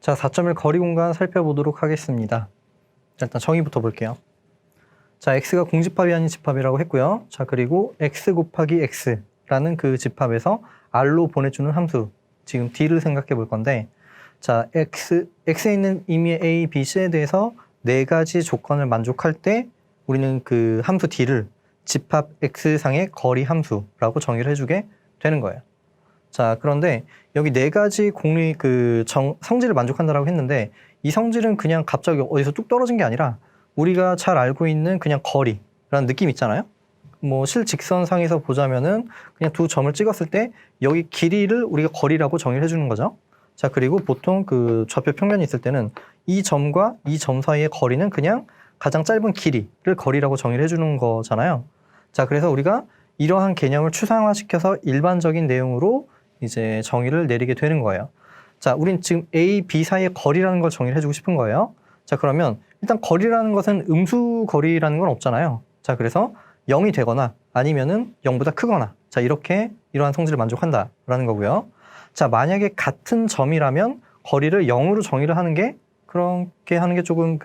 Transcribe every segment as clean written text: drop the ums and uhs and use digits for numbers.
자, 4.1 거리 공간 살펴보도록 하겠습니다. 자, 일단 정의부터 볼게요. 자, x가 공집합이 아닌 집합이라고 했고요. 자, 그리고 x 곱하기 x라는 그 집합에서 r로 보내주는 함수, 지금 d를 생각해 볼 건데, 자, x에 있는 임의의 a, b, c에 대해서 네 가지 조건을 만족할 때 우리는 그 함수 d를 집합 x상의 거리 함수라고 정의를 해주게 되는 거예요. 자, 그런데 여기 네 가지 공리 성질을 만족한다라고 했는데, 이 성질은 그냥 갑자기 어디서 뚝 떨어진 게 아니라 우리가 잘 알고 있는 그냥 거리라는 느낌 있잖아요. 뭐 실직선상에서 보자면은 그냥 두 점을 찍었을 때 여기 길이를 우리가 거리라고 정의를 해주는 거죠. 자, 그리고 보통 그 좌표 평면이 있을 때는 이 점과 이 점 사이의 거리는 그냥 가장 짧은 길이를 거리라고 정의를 해주는 거잖아요. 자, 그래서 우리가 이러한 개념을 추상화시켜서 일반적인 내용으로 이제 정의를 내리게 되는 거예요. 자, 우린 지금 A, B 사이의 거리라는 걸 정의를 해주고 싶은 거예요. 자, 그러면 일단 거리라는 것은 음수 거리라는 건 없잖아요. 자, 그래서 0이 되거나 아니면은 0보다 크거나, 자, 이렇게 이러한 성질을 만족한다라는 거고요. 자, 만약에 같은 점이라면 거리를 0으로 정의를 하는 게, 그렇게 하는 게 조금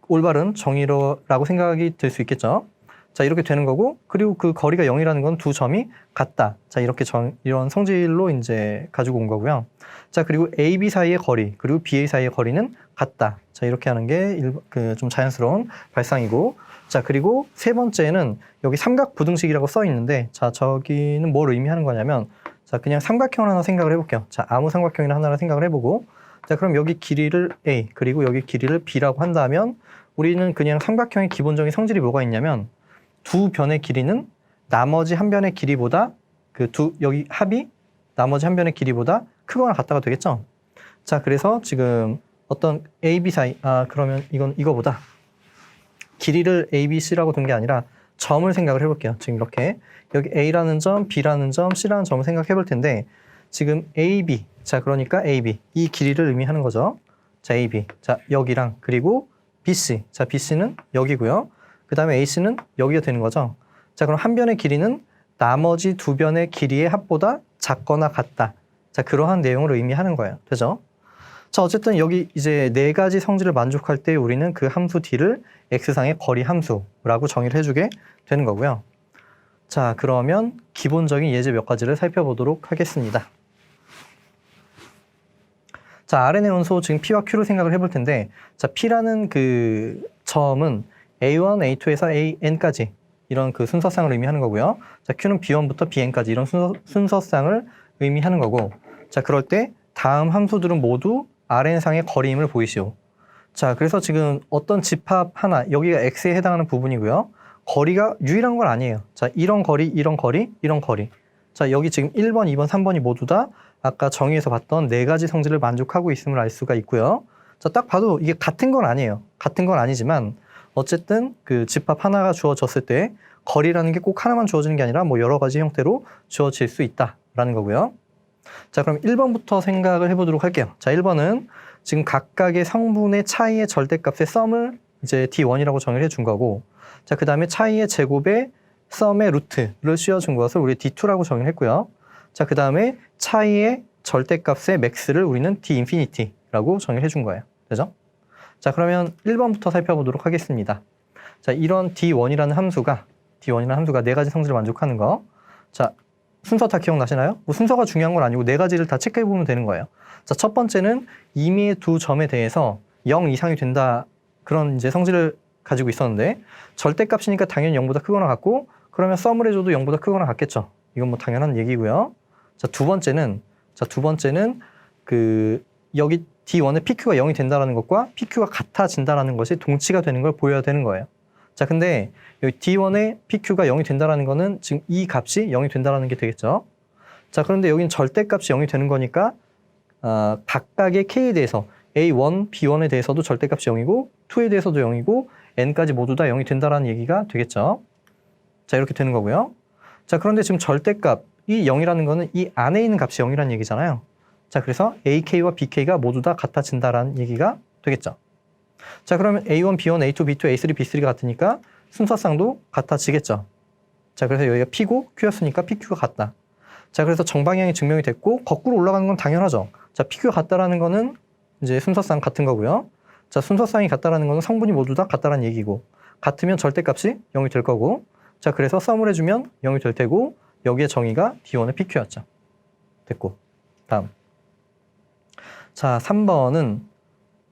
올바른 정의라고 생각이 들 수 있겠죠. 자, 이렇게 되는 거고, 그리고 그 거리가 0이라는 건 두 점이 같다. 자, 이렇게 이런 성질로 이제 가지고 온 거고요. 자, 그리고 A, B 사이의 거리, 그리고 B, A 사이의 거리는 같다. 자, 이렇게 하는 게 좀 자연스러운 발상이고, 자, 그리고 세 번째는 여기 삼각 부등식이라고 써 있는데, 자, 저기는 뭘 의미하는 거냐면, 자, 그냥 삼각형을 하나 생각을 해볼게요. 자, 아무 삼각형이나 하나를 생각을 해보고, 자, 그럼 여기 길이를 A, 그리고 여기 길이를 B라고 한다면, 우리는 그냥 삼각형의 기본적인 성질이 뭐가 있냐면, 두 변의 길이는 나머지 한 변의 길이보다 여기 합이 나머지 한 변의 길이보다 크거나 같다가 되겠죠. 자, 그래서 지금 어떤 A, B 사이, 그러면 이거보다 길이를 A, B, C라고 둔 게 아니라 점을 생각을 해볼게요. 지금 이렇게 여기 A라는 점, B라는 점, C라는 점을 생각해 볼 텐데, 지금 A, B, 자, 그러니까 A, B 이 길이를 의미하는 거죠. 자, A, B, 자, 여기랑 그리고 B, C, 자, B, C는 여기고요. 그 다음에 AC는 여기가 되는 거죠. 자, 그럼 한 변의 길이는 나머지 두 변의 길이의 합보다 작거나 같다. 자, 그러한 내용을 의미하는 거예요. 되죠? 자, 어쨌든 여기 이제 네 가지 성질을 만족할 때 우리는 그 함수 D를 X상의 거리 함수라고 정의를 해주게 되는 거고요. 자, 그러면 기본적인 예제 몇 가지를 살펴보도록 하겠습니다. 자, Rn의 원소 지금 P와 Q를 생각을 해볼 텐데, 자, P라는 그 점은 A1, A2에서 AN까지 이런 그 순서상을 의미하는 거고요. 자, Q는 B1부터 BN까지 이런 순서상을 의미하는 거고, 자, 그럴 때 다음 함수들은 모두 Rn상의 거리임을 보이시오. 자, 그래서 지금 어떤 집합 하나, 여기가 X에 해당하는 부분이고요. 거리가 유일한 건 아니에요. 자, 이런 거리, 이런 거리, 이런 거리. 자, 여기 지금 1번, 2번, 3번이 모두 다 아까 정의에서 봤던 네 가지 성질을 만족하고 있음을 알 수가 있고요. 자, 딱 봐도 이게 같은 건 아니에요. 같은 건 아니지만 어쨌든 그 집합 하나가 주어졌을 때 거리라는 게 꼭 하나만 주어지는 게 아니라 뭐 여러 가지 형태로 주어질 수 있다라는 거고요. 자, 그럼 1번부터 생각을 해보도록 할게요. 자, 1번은 지금 각각의 성분의 차이의 절대값의 썸을 이제 D1이라고 정의를 해준 거고, 자, 그 다음에 차이의 제곱에 썸의 루트를 씌워준 것을 우리 D2라고 정의를 했고요. 자, 그 다음에 차이의 절대값의 맥스를 우리는 D 인피니티라고 정의를 해준 거예요. 되죠? 자, 그러면 1번부터 살펴보도록 하겠습니다. 자, 이런 D1이라는 함수가 네 가지 성질을 만족하는 거. 자, 순서 다 기억나시나요? 뭐 순서가 중요한 건 아니고 네 가지를 다 체크해 보면 되는 거예요. 자, 첫 번째는 임의의 두 점에 대해서 0 이상이 된다. 그런 이제 성질을 가지고 있었는데, 절대값이니까 당연히 0보다 크거나 같고, 그러면 썸을 해줘도 0보다 크거나 같겠죠. 이건 뭐 당연한 얘기고요. 자, 두 번째는 여기 D1의 PQ가 0이 된다는 것과 PQ가 같아진다는 것이 동치가 되는 걸 보여야 되는 거예요. 자, 근데 여기 D1의 PQ가 0이 된다는 거는 지금 이 값이 0이 된다는 게 되겠죠. 자, 그런데 여기는 절대값이 0이 되는 거니까 각각의 K에 대해서 A1, B1에 대해서도 절대값이 0이고 2에 대해서도 0이고 N까지 모두 다 0이 된다는 얘기가 되겠죠. 자, 이렇게 되는 거고요. 자, 그런데 지금 절대값이 0이라는 거는 이 안에 있는 값이 0이라는 얘기잖아요. 자, 그래서 AK와 BK가 모두 다 같아진다라는 얘기가 되겠죠. 자, 그러면 A1, B1, A2, B2, A3, B3가 같으니까 순서상도 같아지겠죠. 자, 그래서 여기가 P고 Q였으니까 PQ가 같다. 자, 그래서 정방향이 증명이 됐고 거꾸로 올라가는 건 당연하죠. 자, PQ가 같다라는 거는 이제 순서상 같은 거고요. 자, 순서상이 같다라는 거는 성분이 모두 다 같다라는 얘기고, 같으면 절대값이 0이 될 거고, 자, 그래서 썸을 해주면 0이 될 테고, 여기에 정의가 D1의 PQ였죠. 됐고, 다음. 자, 3번은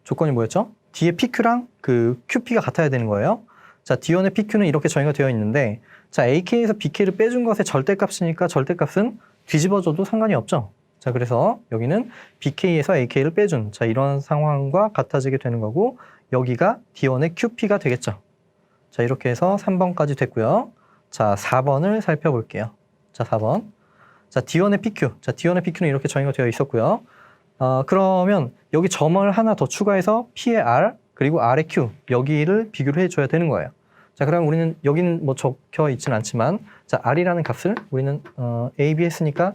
조건이 뭐였죠? D의 PQ랑 그 QP가 같아야 되는 거예요. 자, D1의 PQ는 이렇게 정의가 되어 있는데, 자, AK에서 BK를 빼준 것의 절대값이니까 절대값은 뒤집어져도 상관이 없죠. 자, 그래서 여기는 BK에서 AK를 빼준, 자, 이런 상황과 같아지게 되는 거고, 여기가 D1의 QP가 되겠죠. 자, 이렇게 해서 3번까지 됐고요. 자, 4번을 살펴볼게요. 자, 4번. 자, D1의 PQ. 자, D1의 PQ는 이렇게 정의가 되어 있었고요. 그러면 여기 점을 하나 더 추가해서 P의 R, 그리고 R의 Q, 여기를 비교를 해줘야 되는 거예요. 자, 그럼 우리는 여기는 뭐 적혀 있지는 않지만, 자, R이라는 값을 우리는 A, B 했으니까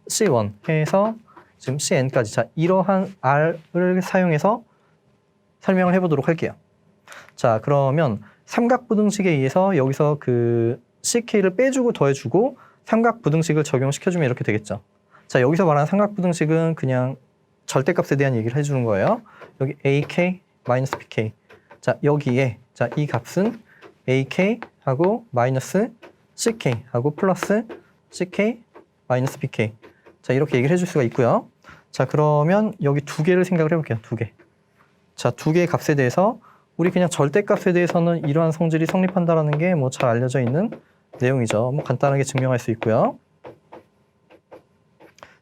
C1 해서 지금 CN까지. 자, 이러한 R을 사용해서 설명을 해보도록 할게요. 자, 그러면 삼각부등식에 의해서 여기서 그 CK를 빼주고 더해주고 삼각부등식을 적용시켜주면 이렇게 되겠죠. 자, 여기서 말하는 삼각부등식은 그냥 절대값에 대한 얘기를 해주는 거예요. 여기 AK 마이너스 BK. 자, 여기에 자, 이 값은 AK 하고 마이너스 CK 하고 플러스 CK 마이너스 BK. 자, 이렇게 얘기를 해줄 수가 있고요. 자, 그러면 여기 두 개를 생각을 해볼게요. 두 개. 자, 두 개의 값에 대해서 우리 그냥 절대값에 대해서는 이러한 성질이 성립한다라는 게 뭐 잘 알려져 있는 내용이죠. 뭐 간단하게 증명할 수 있고요.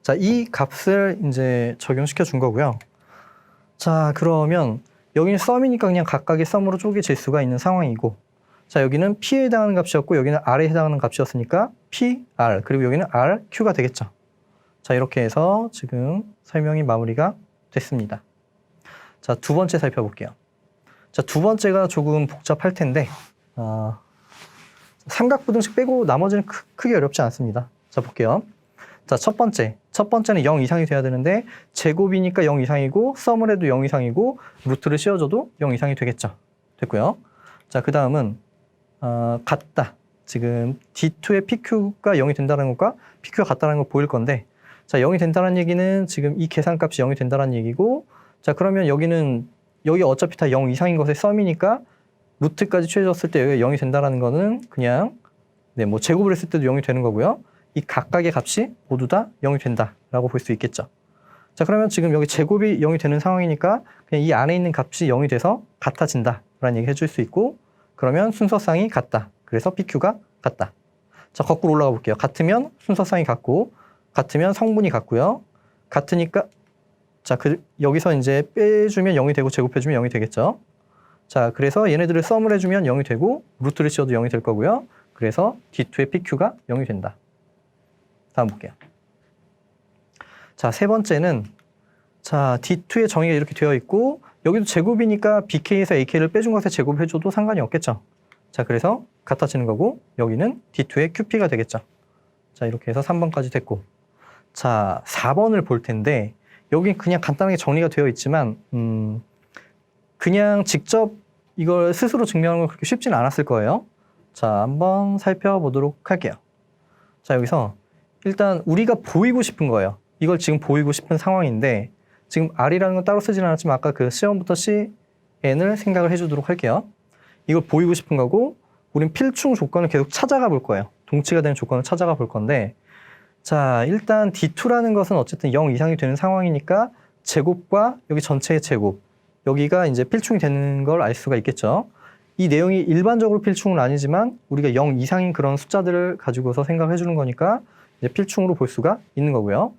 자, 이 값을 이제 적용시켜 준 거고요. 자, 그러면 여기는 썸이니까 그냥 각각의 썸으로 쪼개질 수가 있는 상황이고, 자, 여기는 P에 해당하는 값이었고 여기는 R에 해당하는 값이었으니까 P, R, 그리고 여기는 R, Q가 되겠죠. 자, 이렇게 해서 지금 설명이 마무리가 됐습니다. 자, 두 번째 살펴볼게요. 자, 두 번째가 조금 복잡할 텐데 삼각부등식 빼고 나머지는 크게 어렵지 않습니다. 자, 볼게요. 자, 첫 번째는 0 이상이 돼야 되는데 제곱이니까 0 이상이고 썸을 해도 0 이상이고 루트를 씌워줘도 0 이상이 되겠죠. 됐고요. 자, 그 다음은 같다. 지금 D2의 PQ가 0이 된다는 것과 PQ가 같다는 거 보일 건데, 자, 0이 된다는 얘기는 지금 이 계산값이 0이 된다는 얘기고, 자, 그러면 여기 어차피 다 0 이상인 것의 썸이니까 루트까지 취해졌을 때 여기가 0이 된다는 거는 그냥 뭐 제곱을 했을 때도 0이 되는 거고요. 이 각각의 값이 모두 다 0이 된다라고 볼 수 있겠죠. 자, 그러면 지금 여기 제곱이 0이 되는 상황이니까 그냥 이 안에 있는 값이 0이 돼서 같아진다라는 얘기 해줄 수 있고, 그러면 순서상이 같다. 그래서 PQ가 같다. 자, 거꾸로 올라가 볼게요. 같으면 순서상이 같고, 같으면 성분이 같고요. 같으니까 자, 여기서 이제 빼주면 0이 되고 제곱해주면 0이 되겠죠. 자, 그래서 얘네들을 썸을 해주면 0이 되고 루트를 씌워도 0이 될 거고요. 그래서 D2의 PQ가 0이 된다. 다음 볼게요. 자, 세 번째는 자, D2의 정의가 이렇게 되어 있고 여기도 제곱이니까 BK에서 AK를 빼준 것에 제곱해줘도 상관이 없겠죠. 자, 그래서 같아지는 거고 여기는 D2의 QP가 되겠죠. 자, 이렇게 해서 3번까지 됐고, 자, 4번을 볼 텐데 여기 그냥 간단하게 정리가 되어 있지만 그냥 직접 이걸 스스로 증명하는 건 그렇게 쉽지는 않았을 거예요. 자, 한번 살펴보도록 할게요. 자, 여기서 일단 우리가 보이고 싶은 거예요. 이걸 지금 보이고 싶은 상황인데 지금 R이라는 건 따로 쓰진 않았지만 아까 그 C1부터 CN을 생각을 해주도록 할게요. 이걸 보이고 싶은 거고 우린 필충 조건을 계속 찾아가 볼 거예요. 동치가 되는 조건을 찾아가 볼 건데, 자, 일단 D2라는 것은 어쨌든 0 이상이 되는 상황이니까 제곱과 여기 전체의 제곱, 여기가 이제 필충이 되는 걸 알 수가 있겠죠. 이 내용이 일반적으로 필충은 아니지만 우리가 0 이상인 그런 숫자들을 가지고서 생각해 주는 거니까 이제 필충으로 볼 수가 있는 거고요.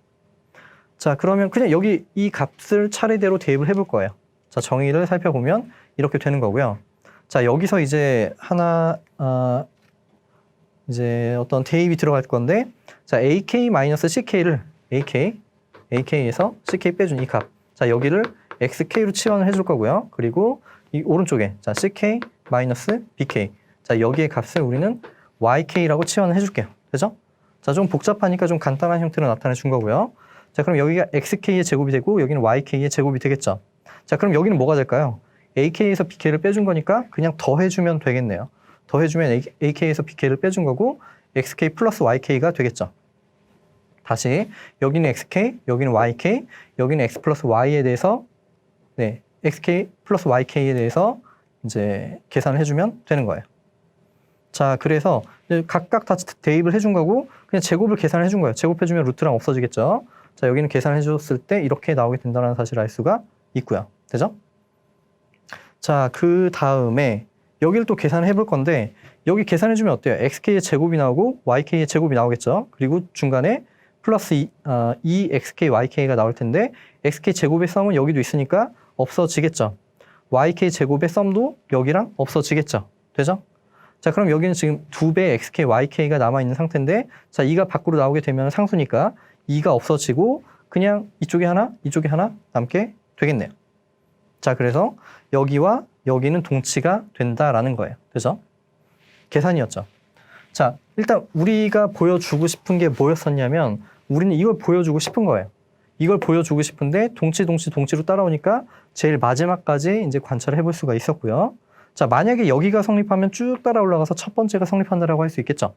자, 그러면 그냥 여기 이 값을 차례대로 대입을 해볼 거예요. 자, 정의를 살펴보면 이렇게 되는 거고요. 자, 여기서 이제 하나 이제 어떤 대입이 들어갈 건데, 자, AK-CK를 AK에서 CK 빼준 이 값, 자, 여기를 XK로 치환을 해줄 거고요. 그리고 이 오른쪽에 자, CK-BK, 자, 여기의 값을 우리는 YK라고 치환을 해줄게요. 되죠? 자, 좀 복잡하니까 좀 간단한 형태로 나타내 준 거고요. 자, 그럼 여기가 XK의 제곱이 되고 여기는 YK의 제곱이 되겠죠. 자, 그럼 여기는 뭐가 될까요? AK에서 BK를 빼준 거니까 그냥 더해주면 되겠네요. 더해주면 AK에서 BK를 빼준 거고 XK 플러스 YK가 되겠죠. 다시 여기는 xk, 여기는 yk, 여기는 x 플러스 y에 대해서 네, xk 플러스 yk에 대해서 이제 계산을 해주면 되는 거예요. 자, 그래서 각각 다 대입을 해준 거고 그냥 제곱을 계산을 해준 거예요. 제곱해주면 루트랑 없어지겠죠. 자, 여기는 계산을 해줬을 때 이렇게 나오게 된다는 사실을 알 수가 있고요. 되죠? 자, 그 다음에 여기를 또 계산을 해볼 건데 여기 계산해주면 어때요? xk의 제곱이 나오고 yk의 제곱이 나오겠죠. 그리고 중간에 플러스 2xk, yk가 나올 텐데 xk 제곱의 썸은 여기도 있으니까 없어지겠죠. yk 제곱의 썸도 여기랑 없어지겠죠. 되죠? 자, 그럼 여기는 지금 2배 xk, yk가 남아있는 상태인데 자, 2가 밖으로 나오게 되면 상수니까 2가 없어지고 그냥 이쪽에 하나, 이쪽에 하나 남게 되겠네요. 자, 그래서 여기와 여기는 동치가 된다라는 거예요. 되죠? 계산이었죠. 자, 일단 우리가 보여주고 싶은 게 뭐였었냐면 우리는 이걸 보여주고 싶은 거예요. 이걸 보여주고 싶은데 동치로 따라오니까 제일 마지막까지 이제 관찰을 해볼 수가 있었고요. 자, 만약에 여기가 성립하면 쭉 따라 올라가서 첫 번째가 성립한다라고 할 수 있겠죠.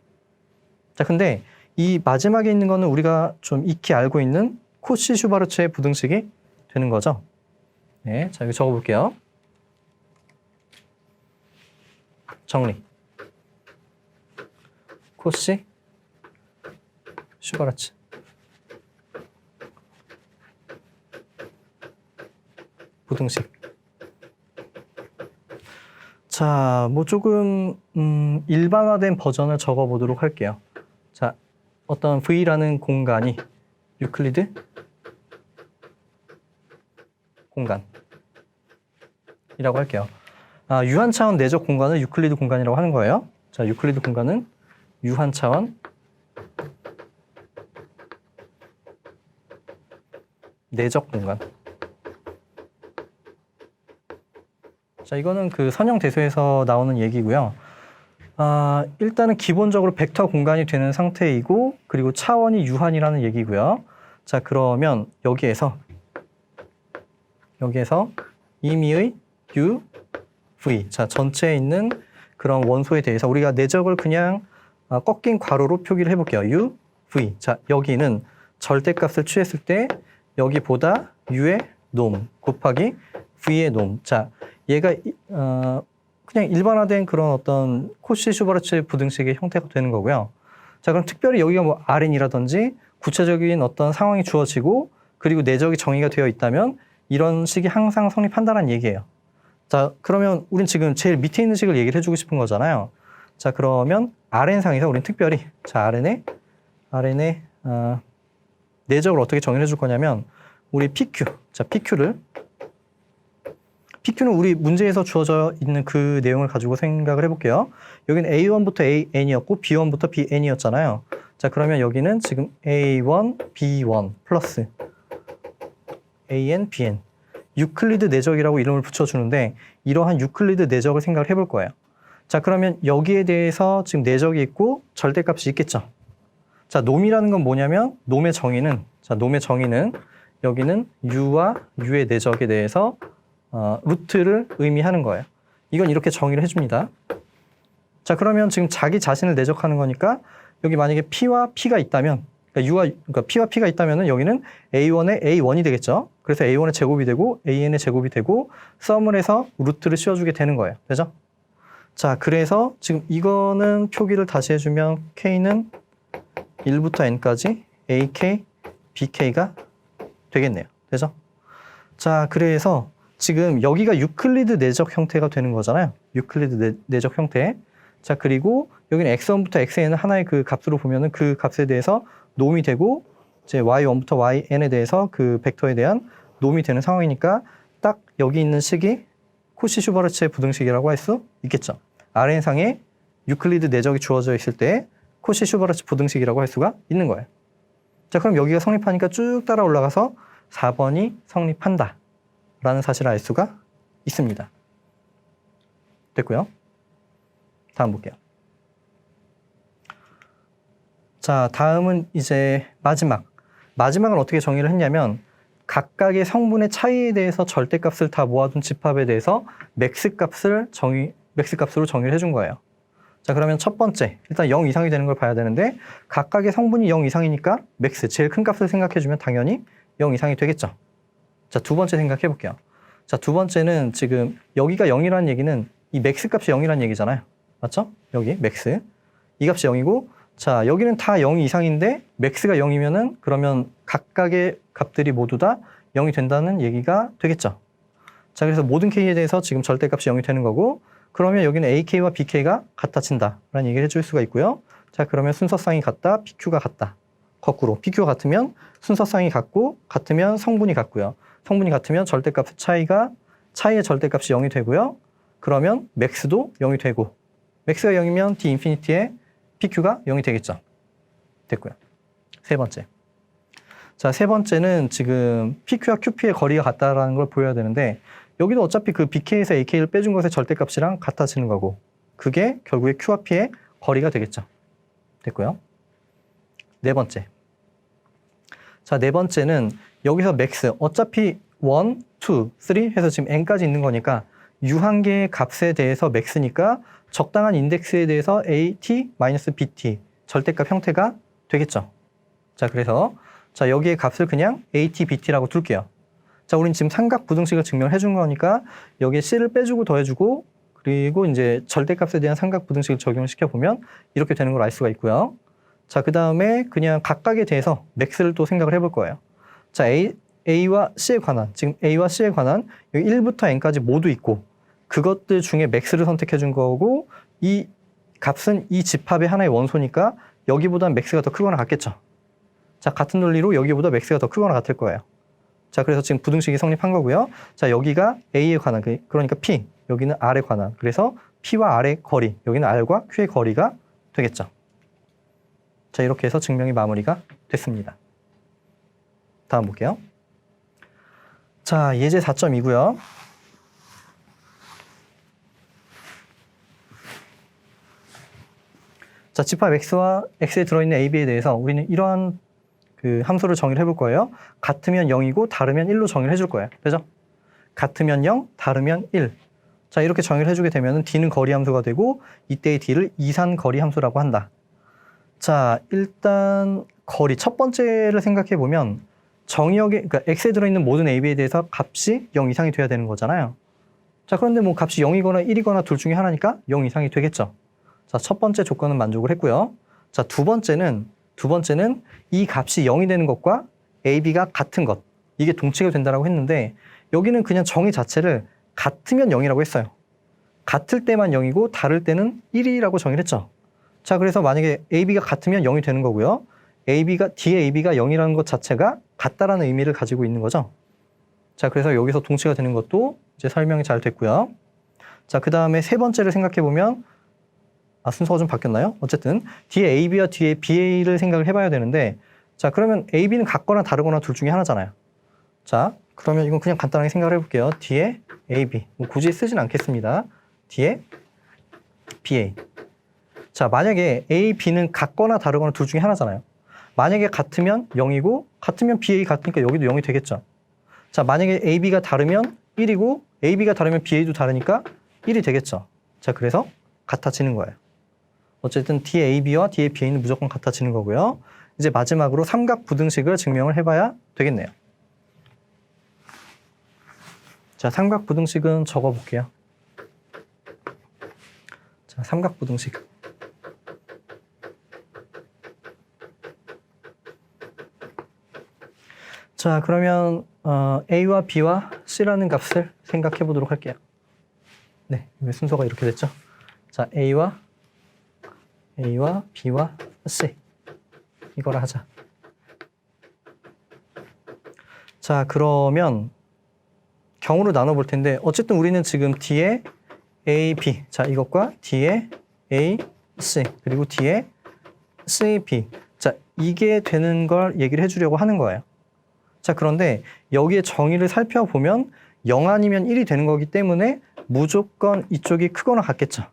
자, 근데 이 마지막에 있는 거는 우리가 좀 익히 알고 있는 코시-슈바르츠의 부등식이 되는 거죠. 네, 자, 여기 적어볼게요. 정리. 코시 슈바르츠. 부등식. 자, 뭐 조금 일반화된 버전을 적어보도록 할게요. 자, 어떤 V라는 공간이 유클리드 공간이라고 할게요. 유한 차원 내적 공간을 유클리드 공간이라고 하는 거예요. 자, 유클리드 공간은 유한 차원 내적 공간. 자, 이거는 그 선형대소에서 나오는 얘기고요. 일단은 기본적으로 벡터 공간이 되는 상태이고 그리고 차원이 유한이라는 얘기고요. 자, 그러면 여기에서 임의의 u, v. 자, 전체에 있는 그런 원소에 대해서 우리가 내적을 그냥 꺾인 괄호로 표기를 해볼게요. u, v. 자, 여기는 절대값을 취했을 때 여기보다 u의 놈 곱하기 v의 놈. 자, 얘가 그냥 일반화된 그런 어떤 코시-슈바르츠 부등식의 형태가 되는 거고요. 자, 그럼 특별히 여기가 뭐 Rn이라든지 구체적인 어떤 상황이 주어지고 그리고 내적이 정의가 되어 있다면 이런 식이 항상 성립한다는 얘기예요. 자, 그러면 우린 지금 제일 밑에 있는 식을 얘기를 해주고 싶은 거잖아요. 자, 그러면 Rn상에서 우린 특별히 자, Rn의 내적을 어떻게 정의를 해줄 거냐면 우리 PQ, 자, PQ는 우리 문제에서 주어져 있는 그 내용을 가지고 생각을 해볼게요. 여기는 A1부터 AN이었고 B1부터 BN이었잖아요. 자, 그러면 여기는 지금 A1, B1 플러스 AN, BN. 유클리드 내적이라고 이름을 붙여주는데 이러한 유클리드 내적을 생각을 해볼 거예요. 자, 그러면 여기에 대해서 지금 내적이 있고 절대값이 있겠죠. 자, 놈이라는 건 뭐냐면 놈의 정의는 여기는 U와 U의 내적에 대해서 루트를 의미하는 거예요. 이건 이렇게 정의를 해줍니다. 자, 그러면 지금 자기 자신을 내적하는 거니까 여기 만약에 P와 P가 있다면 그러니까 P와 P가 있다면 여기는 A1의 A1이 되겠죠. 그래서 A1의 제곱이 되고 AN의 제곱이 되고 썸을 해서 루트를 씌워주게 되는 거예요. 되죠? 자, 그래서 지금 이거는 표기를 다시 해주면 K는 1부터 N까지 AK, BK가 되겠네요. 되죠? 자, 그래서 지금 여기가 유클리드 내적 형태가 되는 거잖아요. 유클리드 내적 형태. 자, 그리고 여기는 x1부터 xn은 하나의 그 값으로 보면은 그 값에 대해서 놈이 되고 이제 y1부터 yn에 대해서 그 벡터에 대한 놈이 되는 상황이니까 딱 여기 있는 식이 코시-슈바르츠의 부등식이라고 할 수 있겠죠. Rn상에 유클리드 내적이 주어져 있을 때 코시-슈바르츠 부등식이라고 할 수가 있는 거예요. 자, 그럼 여기가 성립하니까 쭉 따라 올라가서 4번이 성립한다 라는 사실을 알 수가 있습니다. 됐고요. 다음 볼게요. 자, 다음은 이제 마지막은 어떻게 정의를 했냐면 각각의 성분의 차이에 대해서 절대값을 다 모아둔 집합에 대해서 맥스값으로 정의를 해준 거예요. 자, 그러면 첫 번째, 일단 0 이상이 되는 걸 봐야 되는데 각각의 성분이 0 이상이니까 맥스, 제일 큰 값을 생각해주면 당연히 0 이상이 되겠죠. 자, 두 번째 생각해 볼게요. 자, 두 번째는 지금 여기가 0이라는 얘기는 이 맥스 값이 0이라는 얘기잖아요. 맞죠? 여기 맥스. 이 값이 0이고, 자, 여기는 다 0 이상인데 맥스가 0이면은 그러면 각각의 값들이 모두 다 0이 된다는 얘기가 되겠죠. 자, 그래서 모든 k에 대해서 지금 절대값이 0이 되는 거고, 그러면 여기는 ak와 bk가 같아진다라는 얘기를 해줄 수가 있고요. 자, 그러면 순서쌍이 같다, pq가 같다. 거꾸로 pq가 같으면 순서쌍이 같고, 같으면 성분이 같고요. 성분이 같으면 절대값 차이의 절대값이 0이 되고요. 그러면 맥스도 0이 되고, 맥스가 0이면 d 인피니티에 pq가 0이 되겠죠. 됐고요. 세 번째. 자, 세 번째는 지금 pq와 qp의 거리가 같다라는 걸 보여야 되는데, 여기도 어차피 그 bk에서 ak를 빼준 것의 절대값이랑 같아지는 거고, 그게 결국에 q와 p의 거리가 되겠죠. 됐고요. 네 번째. 자, 네 번째는 여기서 맥스, 어차피 1, 2, 3 해서 지금 n까지 있는 거니까 유한계의 값에 대해서 맥스니까 적당한 인덱스에 대해서 at-bt 절대값 형태가 되겠죠. 자, 그래서 자, 여기에 값을 그냥 at-bt라고 둘게요. 자, 우린 지금 삼각부등식을 증명해 준 거니까 여기에 c를 빼주고 더해주고, 그리고 이제 절대값에 대한 삼각부등식을 적용을 시켜보면 이렇게 되는 걸 알 수가 있고요. 자, 그 다음에 그냥 각각에 대해서 맥스를 또 생각을 해볼 거예요. 자, A와 C에 관한, 지금 A와 C에 관한 여기 1부터 N까지 모두 있고, 그것들 중에 맥스를 선택해 준 거고, 이 값은 이 집합의 하나의 원소니까 여기보다 맥스가 더 크거나 같겠죠. 자, 같은 논리로 여기보다 맥스가 더 크거나 같을 거예요. 자, 그래서 지금 부등식이 성립한 거고요. 자, 여기가 A에 관한, 그러니까 P, 여기는 R에 관한, 그래서 P와 R의 거리, 여기는 R과 Q의 거리가 되겠죠. 자, 이렇게 해서 증명이 마무리가 됐습니다. 다음 볼게요. 자, 예제 4.2고요. 자, 집합 x와 x에 들어있는 ab에 대해서 우리는 이러한 그 함수를 정의를 해볼 거예요. 같으면 0이고 다르면 1로 정의를 해줄 거예요. 그죠? 같으면 0, 다르면 1. 자, 이렇게 정의를 해주게 되면 D는 거리 함수가 되고, 이때의 D를 이산 거리 함수라고 한다. 자, 일단 거리 첫 번째를 생각해 보면 정의역에, 그러니까 x에 들어있는 모든 ab에 대해서 값이 0 이상이 돼야 되는 거잖아요. 자, 그런데 뭐 값이 0이거나 1이거나 둘 중에 하나니까 0 이상이 되겠죠. 자, 첫 번째 조건은 만족을 했고요. 자, 두 번째는 이 값이 0이 되는 것과 ab가 같은 것, 이게 동치가 된다고 했는데, 여기는 그냥 정의 자체를 같으면 0이라고 했어요. 같을 때만 0이고 다를 때는 1이라고 정의를 했죠. 자, 그래서 만약에 ab가 같으면 0이 되는 거고요. D의 ab가 0이라는 것 자체가 같다라는 의미를 가지고 있는 거죠. 자, 그래서 여기서 동치가 되는 것도 이제 설명이 잘 됐고요. 자, 그 다음에 세 번째를 생각해 보면, 순서가 좀 바뀌었나요? 어쨌든 뒤에 AB와 뒤에 BA를 생각을 해봐야 되는데, 자, 그러면 AB는 같거나 다르거나 둘 중에 하나잖아요. 자, 그러면 이건 그냥 간단하게 생각을 해볼게요. 뒤에 AB, 뭐 굳이 쓰진 않겠습니다. 뒤에 BA. 자, 만약에 A, B는 같거나 다르거나 둘 중에 하나잖아요. 만약에 같으면 0이고, 같으면 BA 같으니까 여기도 0이 되겠죠. 자, 만약에 AB가 다르면 1이고, AB가 다르면 BA도 다르니까 1이 되겠죠. 자, 그래서 같아지는 거예요. 어쨌든 뒤에 AB와 뒤에 BA는 무조건 같아지는 거고요. 이제 마지막으로 삼각부등식을 증명을 해봐야 되겠네요. 자, 삼각부등식은 적어볼게요. 자, 삼각부등식. 자, 그러면 A와 B와 C라는 값을 생각해 보도록 할게요. 네, 순서가 이렇게 됐죠. 자, A와 B와 C 이거를 하자. 자, 그러면 경우를 나눠볼 텐데, 어쨌든 우리는 지금 D에 A, B, 자, 이것과 D에 A, C, 그리고 D에 C, B. 자, 이게 되는 걸 얘기를 해주려고 하는 거예요. 자, 그런데 여기에 정의를 살펴보면 0 아니면 1이 되는 거기 때문에 무조건 이쪽이 크거나 같겠죠.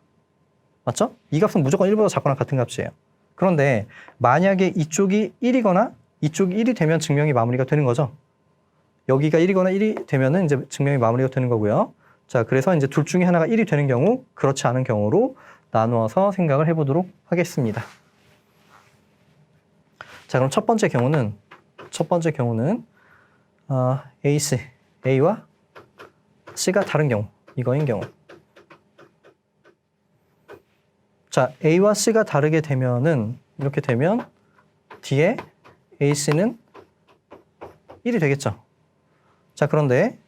맞죠? 이 값은 무조건 1보다 작거나 같은 값이에요. 그런데 만약에 이쪽이 1이거나 이쪽이 1이 되면 증명이 마무리가 되는 거죠. 여기가 1이거나 1이 되면은 이제 증명이 마무리가 되는 거고요. 자, 그래서 이제 둘 중에 하나가 1이 되는 경우, 그렇지 않은 경우로 나누어서 생각을 해보도록 하겠습니다. 자, 그럼 첫 번째 경우는 AC, A와 C가 다른 경우, 이거인 경우. 자, A와 C가 다르게 되면은 이렇게 되면 D에 AC는 1이 되겠죠. 자, 그런데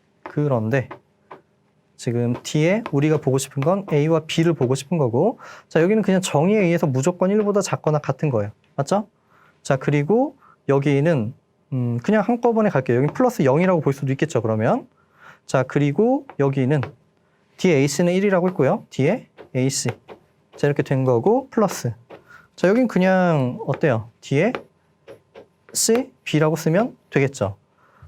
지금 D에 우리가 보고 싶은 건 A와 B를 보고 싶은 거고, 자, 여기는 그냥 정의에 의해서 무조건 1보다 작거나 같은 거예요. 맞죠? 자, 그리고 여기는 그냥 한꺼번에 갈게요. 여기 플러스 0이라고 볼 수도 있겠죠, 그러면. 자, 그리고 여기는 D에 AC는 1이라고 했고요. D에 AC. 자, 이렇게 된 거고, 플러스. 자, 여긴 그냥 어때요? D에 C, B라고 쓰면 되겠죠.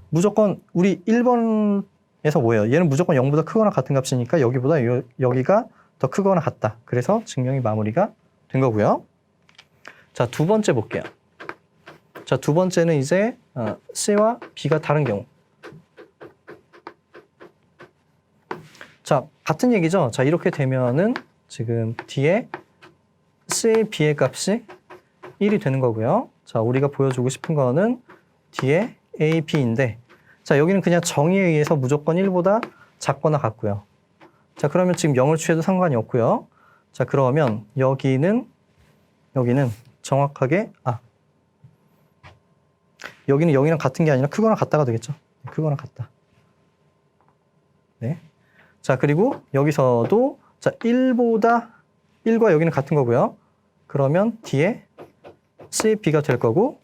무조건 우리 1번에서 뭐예요? 얘는 무조건 0보다 크거나 같은 값이니까 여기가 더 크거나 같다. 그래서 증명이 마무리가 된 거고요. 자, 두 번째 볼게요. 자, 두 번째는 이제 C와 B가 다른 경우. 자, 같은 얘기죠. 자, 이렇게 되면은 지금 D에 C, B의 값이 1이 되는 거고요. 자, 우리가 보여주고 싶은 거는 D에 A, B인데, 자, 여기는 그냥 정의에 의해서 무조건 1보다 작거나 같고요. 자, 그러면 지금 0을 취해도 상관이 없고요. 자, 그러면 여기는 정확하게, 여기는 0이랑 같은 게 아니라 크거나 같다가 되겠죠. 크거나 같다. 네. 자, 그리고 여기서도, 자, 1과 여기는 같은 거고요. 그러면 D에 C, B가 될 거고,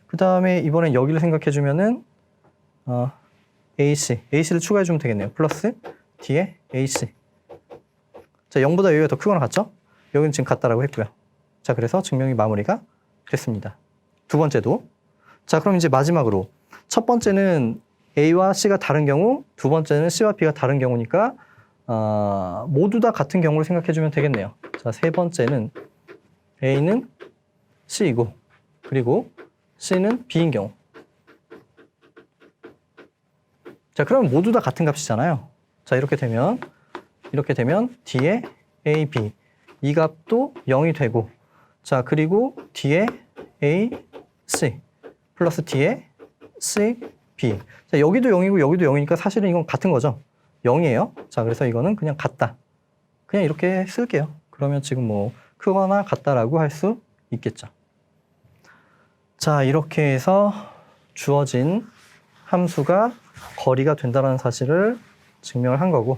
그 다음에 이번엔 여기를 생각해 주면은, AC를 추가해 주면 되겠네요. 플러스 D에 AC. 자, 0보다 여기가 더 크거나 같죠? 여기는 지금 같다라고 했고요. 자, 그래서 증명이 마무리가 됐습니다. 두 번째도. 자, 그럼 이제 마지막으로. 첫 번째는 A와 C가 다른 경우, 두 번째는 C와 B가 다른 경우니까, 모두 다 같은 경우를 생각해 주면 되겠네요. 자, 세 번째는 A는 C이고, 그리고 C는 B인 경우. 자, 그러면 모두 다 같은 값이잖아요. 자, 이렇게 되면 D에 A, B. 이 값도 0이 되고, 자, 그리고 D에 A, C. 플러스 D에 C, B. 자, 여기도 0이고 여기도 0이니까 사실은 이건 같은 거죠. 0이에요. 자, 그래서 이거는 그냥 같다. 그냥 이렇게 쓸게요. 그러면 지금 뭐 크거나 같다라고 할 수 있겠죠. 자, 이렇게 해서 주어진 함수가 거리가 된다는 사실을 증명을 한 거고,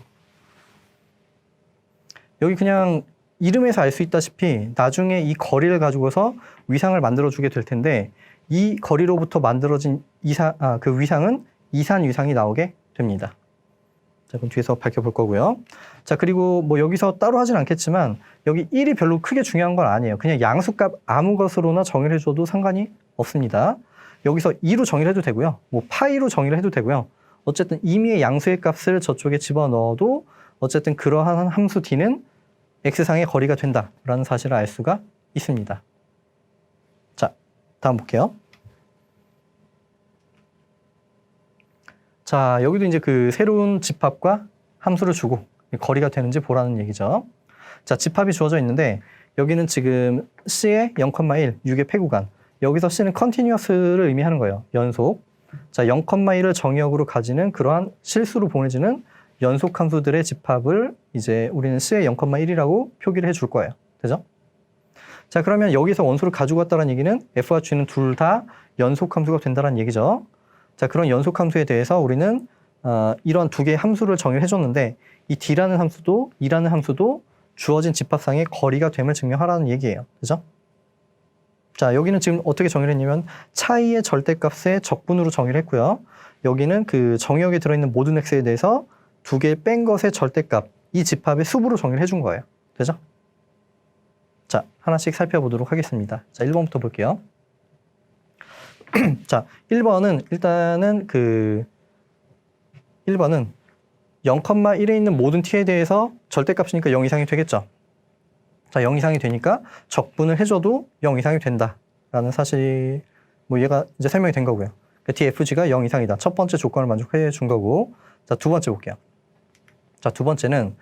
여기 그냥 이름에서 알 수 있다시피 나중에 이 거리를 가지고서 위상을 만들어주게 될 텐데, 이 거리로부터 만들어진 그 위상은 이산 위상이 나오게 됩니다. 자, 그럼 뒤에서 밝혀볼 거고요. 자, 그리고 뭐 여기서 따로 하진 않겠지만 여기 1이 별로 크게 중요한 건 아니에요. 그냥 양수값 아무 것으로나 정의를 해줘도 상관이 없습니다. 여기서 2로 정의를 해도 되고요. 뭐 파이로 정의를 해도 되고요. 어쨌든 임의의 양수의 값을 저쪽에 집어넣어도 어쨌든 그러한 함수 D는 X상의 거리가 된다라는 사실을 알 수가 있습니다. 자, 다음 볼게요. 자, 여기도 이제 그 새로운 집합과 함수를 주고 거리가 되는지 보라는 얘기죠. 자, 집합이 주어져 있는데 여기는 지금 C의 0,1, 6의 폐구간. 여기서 C는 continuous를 의미하는 거예요. 연속. 자, 0,1을 정의역으로 가지는 그러한 실수로 보내지는 연속 함수들의 집합을 이제 우리는 C의 0,1이라고 표기를 해줄 거예요. 되죠? 자, 그러면 여기서 원소를 가지고 왔다는 얘기는 F와 G는 둘 다 연속 함수가 된다는 얘기죠. 자, 그런 연속 함수에 대해서 우리는 이런 두 개의 함수를 정의를 해줬는데 이 D라는 함수도 E라는 함수도 주어진 집합상의 거리가 됨을 증명하라는 얘기예요. 그죠? 자, 여기는 지금 어떻게 정의를 했냐면 차이의 절대값의 적분으로 정의를 했고요. 여기는 그 정의역에 들어있는 모든 x에 대해서 두 개 뺀 것의 절대값, 이 집합의 수부로 정의를 해준 거예요. 되죠? 자, 하나씩 살펴보도록 하겠습니다. 자, 1번부터 볼게요. 자, 1번은 일단은 1번은 0,1에 있는 모든 t에 대해서 절대값이니까 0 이상이 되겠죠. 자, 0 이상이 되니까 적분을 해줘도 0 이상이 된다라는 사실, 뭐 얘가 이제 설명이 된 거고요. 그러니까 dfg가 0 이상이다. 첫 번째 조건을 만족해 준 거고. 자, 두 번째 볼게요. 자, 두 번째는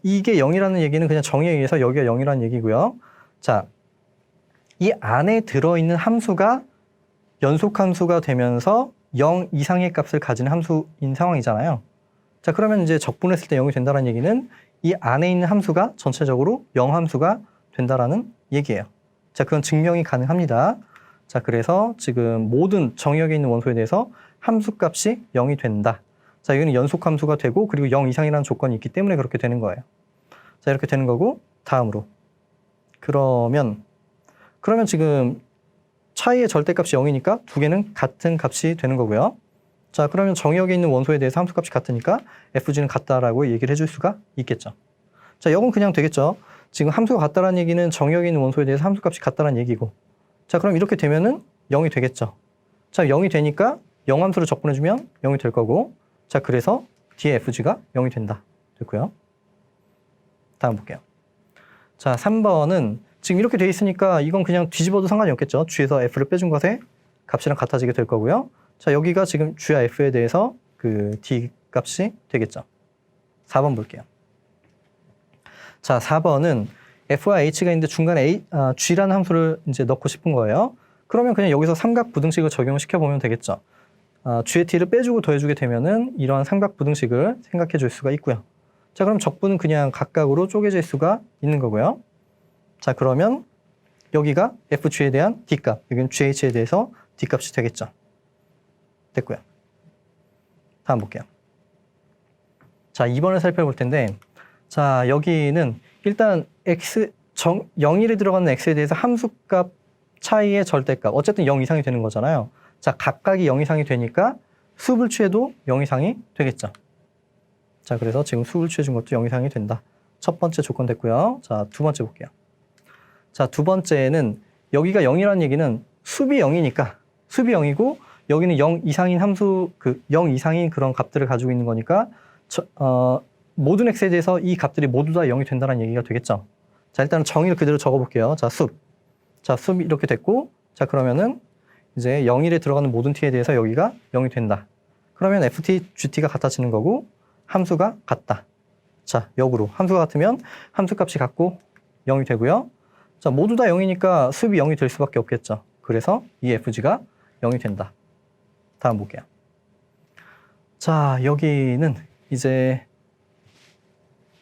이게 0이라는 얘기는 그냥 정의에 의해서 여기가 0이라는 얘기고요. 자, 이 안에 들어있는 함수가 연속함수가 되면서 0 이상의 값을 가진 함수인 상황이잖아요. 자, 그러면 이제 적분했을 때 0이 된다는 얘기는 이 안에 있는 함수가 전체적으로 0 함수가 된다라는 얘기예요. 자, 그건 증명이 가능합니다. 자, 그래서 지금 모든 정의역에 있는 원소에 대해서 함수값이 0이 된다. 자, 여기는 연속함수가 되고 그리고 0 이상이라는 조건이 있기 때문에 그렇게 되는 거예요. 자, 이렇게 되는 거고 다음으로 그러면 지금 차이의 절대값이 0이니까 두 개는 같은 값이 되는 거고요. 자, 그러면 정의역에 있는 원소에 대해서 함수값이 같으니까 FG는 같다라고 얘기를 해줄 수가 있겠죠. 자, 이건 그냥 되겠죠. 지금 함수가 같다라는 얘기는 정의역에 있는 원소에 대해서 함수값이 같다라는 얘기고. 자, 그럼 이렇게 되면은 0이 되겠죠. 자, 0이 되니까 0함수를 적분해주면 0이 될 거고. 자, 그래서 뒤에 FG가 0이 된다. 됐고요. 다음 볼게요. 자, 3번은 지금 이렇게 돼 있으니까 이건 그냥 뒤집어도 상관이 없겠죠. G에서 F를 빼준 것에 값이랑 같아지게 될 거고요. 자, 여기가 지금 G와 F에 대해서 그 D 값이 되겠죠. 4번 볼게요. 자, 4번은 F와 H가 있는데 중간에 G라는 함수를 이제 넣고 싶은 거예요. 그러면 그냥 여기서 삼각 부등식을 적용시켜 보면 되겠죠. G의 T를 빼주고 더해주게 되면은 이러한 삼각 부등식을 생각해 줄 수가 있고요. 자, 그럼 적분은 그냥 각각으로 쪼개질 수가 있는 거고요. 자, 그러면 여기가 FG에 대한 D값, 여기는 GH에 대해서 D값이 되겠죠. 됐고요. 다음 볼게요. 자, 2번을 살펴볼 텐데, 자, 여기는 일단 0일에 들어가는 X에 대해서 함수값 차이의 절대값, 어쨌든 0 이상이 되는 거잖아요. 자, 각각이 0 이상이 되니까 수을 취해도 0 이상이 되겠죠. 자, 그래서 지금 수을 취해준 것도 0 이상이 된다. 첫 번째 조건 됐고요. 자, 두 번째 볼게요. 자, 두 번째는 여기가 0이라는 얘기는 수비 0이니까 수비 0이고 여기는 0 이상인 함수, 0 이상인 그런 값들을 가지고 있는 거니까 모든 x에 대해서 이 값들이 모두 다 0이 된다는 얘기가 되겠죠. 자, 일단은 정의를 그대로 적어볼게요. 자, 숲이 이렇게 됐고, 자, 그러면은 이제 0일에 들어가는 모든 t에 대해서 여기가 0이 된다. 그러면 ft, gt가 같아지는 거고 함수가 같다. 자, 역으로 함수가 같으면 함수값이 같고 0이 되고요. 자, 모두 다 0이니까 숲이 0이 될 수밖에 없겠죠. 그래서 이 fg가 0이 된다. 다음 볼게요. 자, 여기는 이제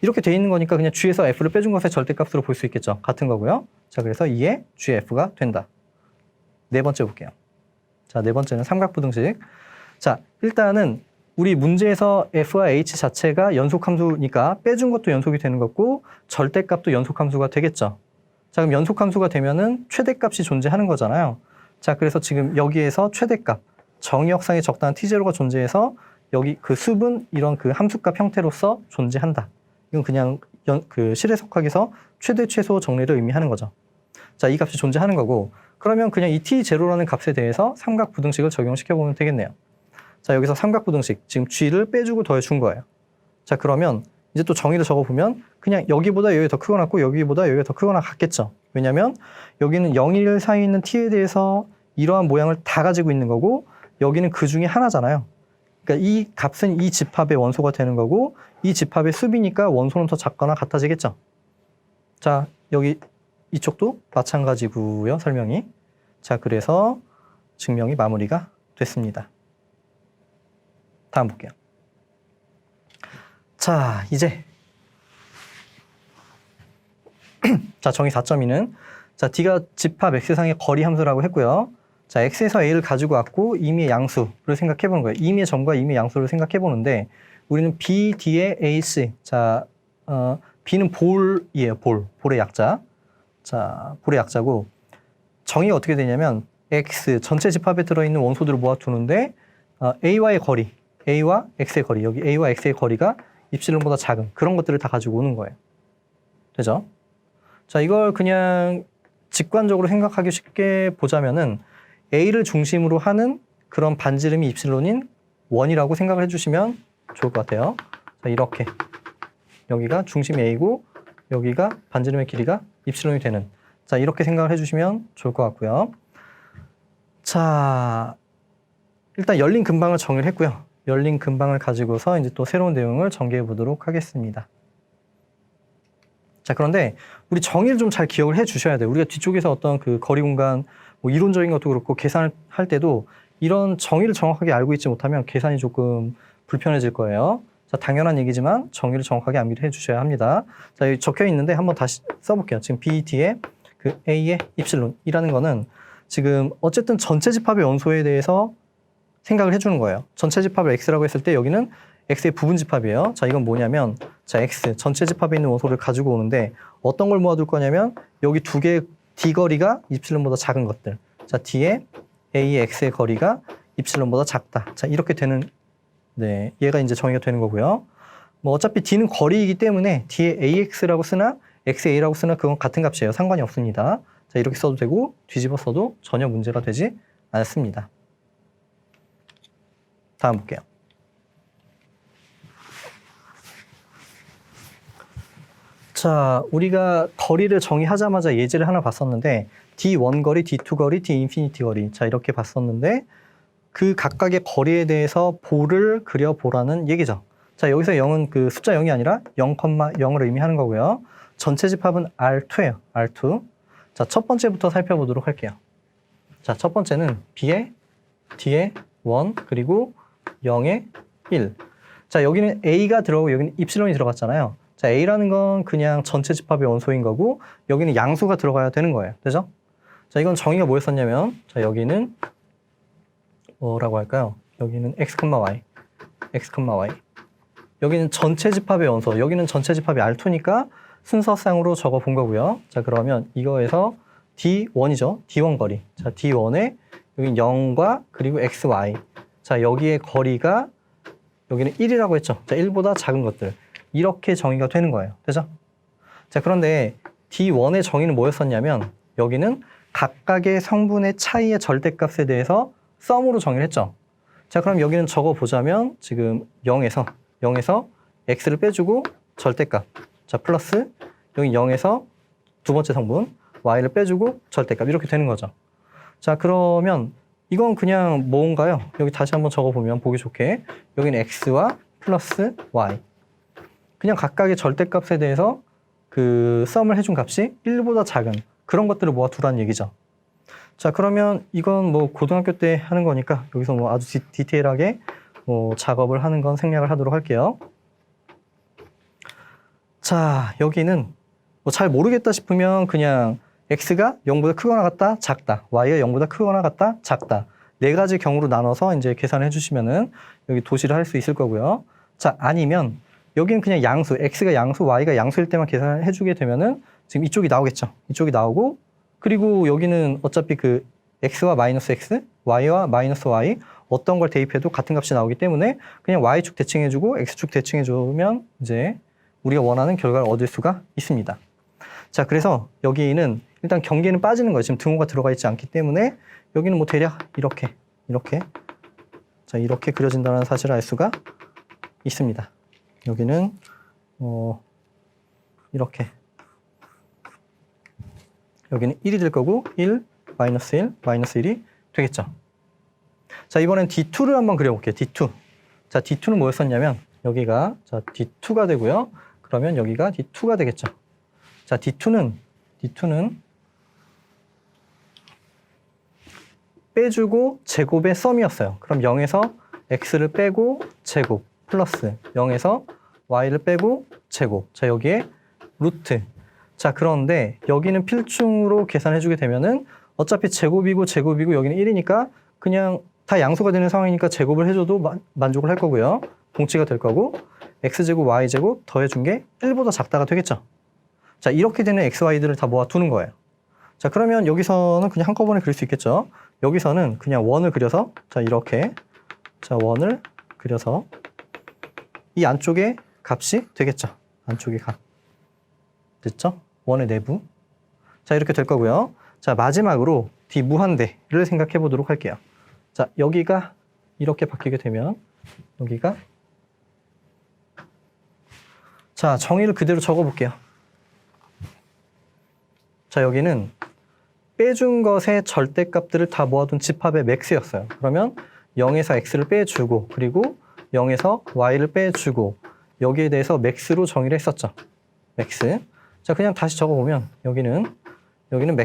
이렇게 돼 있는 거니까 그냥 G에서 F를 빼준 것의 절대값으로 볼 수 있겠죠. 같은 거고요. 자, 그래서 2에 GF가 된다. 네 번째 볼게요. 자, 네 번째는 삼각부등식. 자, 일단은 우리 문제에서 F와 H 자체가 연속함수니까 빼준 것도 연속이 되는 거고 절대값도 연속함수가 되겠죠. 자, 그럼 연속함수가 되면은 최대값이 존재하는 거잖아요. 자, 그래서 지금 여기에서 최대값, 정의역상에 적당한 T0가 존재해서 여기 그 숲은 이런 그 함수값 형태로서 존재한다. 이건 그냥 실해석학에서 최대 최소 정리를 의미하는 거죠. 자, 이 값이 존재하는 거고 그러면 그냥 이 T0라는 값에 대해서 삼각부등식을 적용시켜 보면 되겠네요. 자, 여기서 삼각부등식, 지금 G를 빼주고 더해준 거예요. 자, 그러면 이제 또 정의를 적어보면 그냥 여기보다 여기 더 크거나 같고 여기보다 여기가 더 크거나 같겠죠. 왜냐면 여기는 0일 사이에 있는 T에 대해서 이러한 모양을 다 가지고 있는 거고 여기는 그 중에 하나잖아요. 그러니까 이 값은 이 집합의 원소가 되는 거고 이 집합의 숲이니까 원소는 더 작거나 같아지겠죠. 자, 여기 이쪽도 마찬가지고요. 설명이. 자, 그래서 증명이 마무리가 됐습니다. 다음 볼게요. 자, 이제 자, 정의 4.2는 자, D가 집합 X상의 거리 함수라고 했고요. 자, X에서 A를 가지고 왔고 임의의 양수를 생각해 보는 거예요. 임의의 점과 임의의 양수를 생각해 보는데 우리는 B, D의 AC. 자, B는 볼이에요. 볼의 약자. 자, 볼의 약자고 정의가 어떻게 되냐면 X 전체 집합에 들어있는 원소들을 모아두는데 A와의 거리, A와 X의 거리, 여기 A와 X의 거리가 입실론보다 작은 그런 것들을 다 가지고 오는 거예요. 되죠? 자, 이걸 그냥 직관적으로 생각하기 쉽게 보자면은 A를 중심으로 하는 그런 반지름이 입실론인 원이라고 생각을 해주시면 좋을 것 같아요. 자, 이렇게 여기가 중심이 A고 여기가 반지름의 길이가 입실론이 되는 자, 이렇게 생각을 해주시면 좋을 것 같고요. 자, 일단 열린 근방을 정의를 했고요. 열린 근방을 가지고서 이제 또 새로운 내용을 전개해 보도록 하겠습니다. 자, 그런데 우리 정의를 좀 잘 기억을 해 주셔야 돼요. 우리가 뒤쪽에서 어떤 그 거리 공간 뭐 이론적인 것도 그렇고 계산을 할 때도 이런 정의를 정확하게 알고 있지 못하면 계산이 조금 불편해질 거예요. 자, 당연한 얘기지만 정의를 정확하게 암기를 해 주셔야 합니다. 자, 여기 적혀 있는데 한번 다시 써볼게요. 지금 B 뒤에 그 A의 입실론이라는 거는 지금 어쨌든 전체 집합의 원소에 대해서 생각을 해주는 거예요. 전체 집합을 X라고 했을 때 여기는 X의 부분 집합이에요. 자, 이건 뭐냐면 자, X 전체 집합에 있는 원소를 가지고 오는데 어떤 걸 모아둘 거냐면 여기 두 개의 D 거리가 입실론보다 작은 것들. 자, D에 A의 X의 거리가 입실론보다 작다. 자, 이렇게 되는 네, 얘가 이제 정의가 되는 거고요. 뭐 어차피 D는 거리이기 때문에 D에 AX라고 쓰나 XA라고 쓰나 그건 같은 값이에요. 상관이 없습니다. 자, 이렇게 써도 되고 뒤집어 써도 전혀 문제가 되지 않습니다. 다음 볼게요. 자, 우리가 거리를 정의하자마자 예제를 하나 봤었는데 D1 거리, D2 거리, D 인피니티 거리. 자, 이렇게 봤었는데 그 각각의 거리에 대해서 볼을 그려보라는 얘기죠. 자, 여기서 0은 그 숫자 0이 아니라 0,0을 의미하는 거고요. 전체 집합은 R2예요. R2. 자, 첫 번째부터 살펴보도록 할게요. 자, 첫 번째는 B에 D에 1 그리고 0에 1. 자, 여기는 A가 들어가고 여기는 입실론이 들어갔잖아요. 자, A라는 건 그냥 전체 집합의 원소인 거고 여기는 양수가 들어가야 되는 거예요. 그죠? 자, 이건 정의가 뭐였었냐면 자, 여기는 뭐라고 할까요? 여기는 x, y, x, y. 여기는 전체 집합의 원소, 여기는 전체 집합이 R2니까 순서상으로 적어 본 거고요. 자, 그러면 이거에서 D1이죠. D1 거리. 자, D1에 여기 0과 그리고 x, y. 자, 여기에 거리가 여기는 1이라고 했죠. 자, 1보다 작은 것들. 이렇게 정의가 되는 거예요. 되죠? 자, 그런데 D1의 정의는 뭐였었냐면 여기는 각각의 성분의 차이의 절대값에 대해서 썸으로 정의를 했죠. 자, 그럼 여기는 적어 보자면 지금 0에서 x를 빼주고 절대값. 자, 플러스 여기 0에서 두 번째 성분 y를 빼주고 절대값 이렇게 되는 거죠. 자, 그러면 이건 그냥 뭔가요? 여기 다시 한번 적어 보면 보기 좋게 여기는 x와 플러스 y. 그냥 각각의 절대값에 대해서 그 썸을 해준 값이 1보다 작은 그런 것들을 모아두라는 얘기죠. 자, 그러면 이건 뭐 고등학교 때 하는 거니까 여기서 뭐 아주 디테일하게 뭐 작업을 하는 건 생략을 하도록 할게요. 자, 여기는 뭐 잘 모르겠다 싶으면 그냥 x가 0보다 크거나 같다, 작다. y가 0보다 크거나 같다, 작다. 네 가지 경우로 나눠서 이제 계산해 주시면은 여기 도시를 할 수 있을 거고요. 자, 아니면 여기는 그냥 양수, x가 양수, y가 양수일 때만 계산해 주게 되면은 지금 이쪽이 나오겠죠. 이쪽이 나오고 그리고 여기는 어차피 그 x와 마이너스 x, y와 마이너스 y 어떤 걸 대입해도 같은 값이 나오기 때문에 그냥 y축 대칭해주고 x축 대칭해주면 이제 우리가 원하는 결과를 얻을 수가 있습니다. 자, 그래서 여기는 일단 경계는 빠지는 거예요. 지금 등호가 들어가 있지 않기 때문에 여기는 뭐 대략 이렇게 자, 이렇게 그려진다는 사실을 알 수가 있습니다. 여기는 이렇게 여기는 1이 될 거고 1, 마이너스 1, 마이너스 1이 되겠죠. 자, 이번엔 D2를 한번 그려볼게요. D2. 자, D2는 뭐였었냐면 여기가 자 D2가 되고요. 그러면 여기가 D2가 되겠죠. 자, D2는 빼주고 제곱의 썸이었어요. 그럼 0에서 x를 빼고 제곱 플러스 0에서 y를 빼고 제곱. 자, 여기에 루트. 자, 그런데 여기는 필충으로 계산해주게 되면은 어차피 제곱이고 여기는 1이니까 그냥 다 양수가 되는 상황이니까 제곱을 해줘도 만족을 할 거고요. 공치가 될 거고 x제곱, y제곱 더해준 게 1보다 작다가 되겠죠. 자, 이렇게 되는 x, y들을 다 모아두는 거예요. 자, 그러면 여기서는 그냥 한꺼번에 그릴 수 있겠죠. 여기서는 그냥 원을 그려서 자, 이렇게 자, 원을 그려서 이 안쪽에 값이 되겠죠. 안쪽에 값. 됐죠? 원의 내부. 자, 이렇게 될 거고요. 자, 마지막으로 D 무한대를 생각해 보도록 할게요. 자, 여기가 이렇게 바뀌게 되면 여기가 자, 정의를 그대로 적어 볼게요. 자, 여기는 빼준 것의 절대값들을 다 모아둔 집합의 맥스였어요. 그러면 0에서 x를 빼주고 그리고 0에서 y를 빼주고 여기에 대해서 맥스로 정의를 했었죠. 맥스. 자, 그냥 다시 적어보면 여기는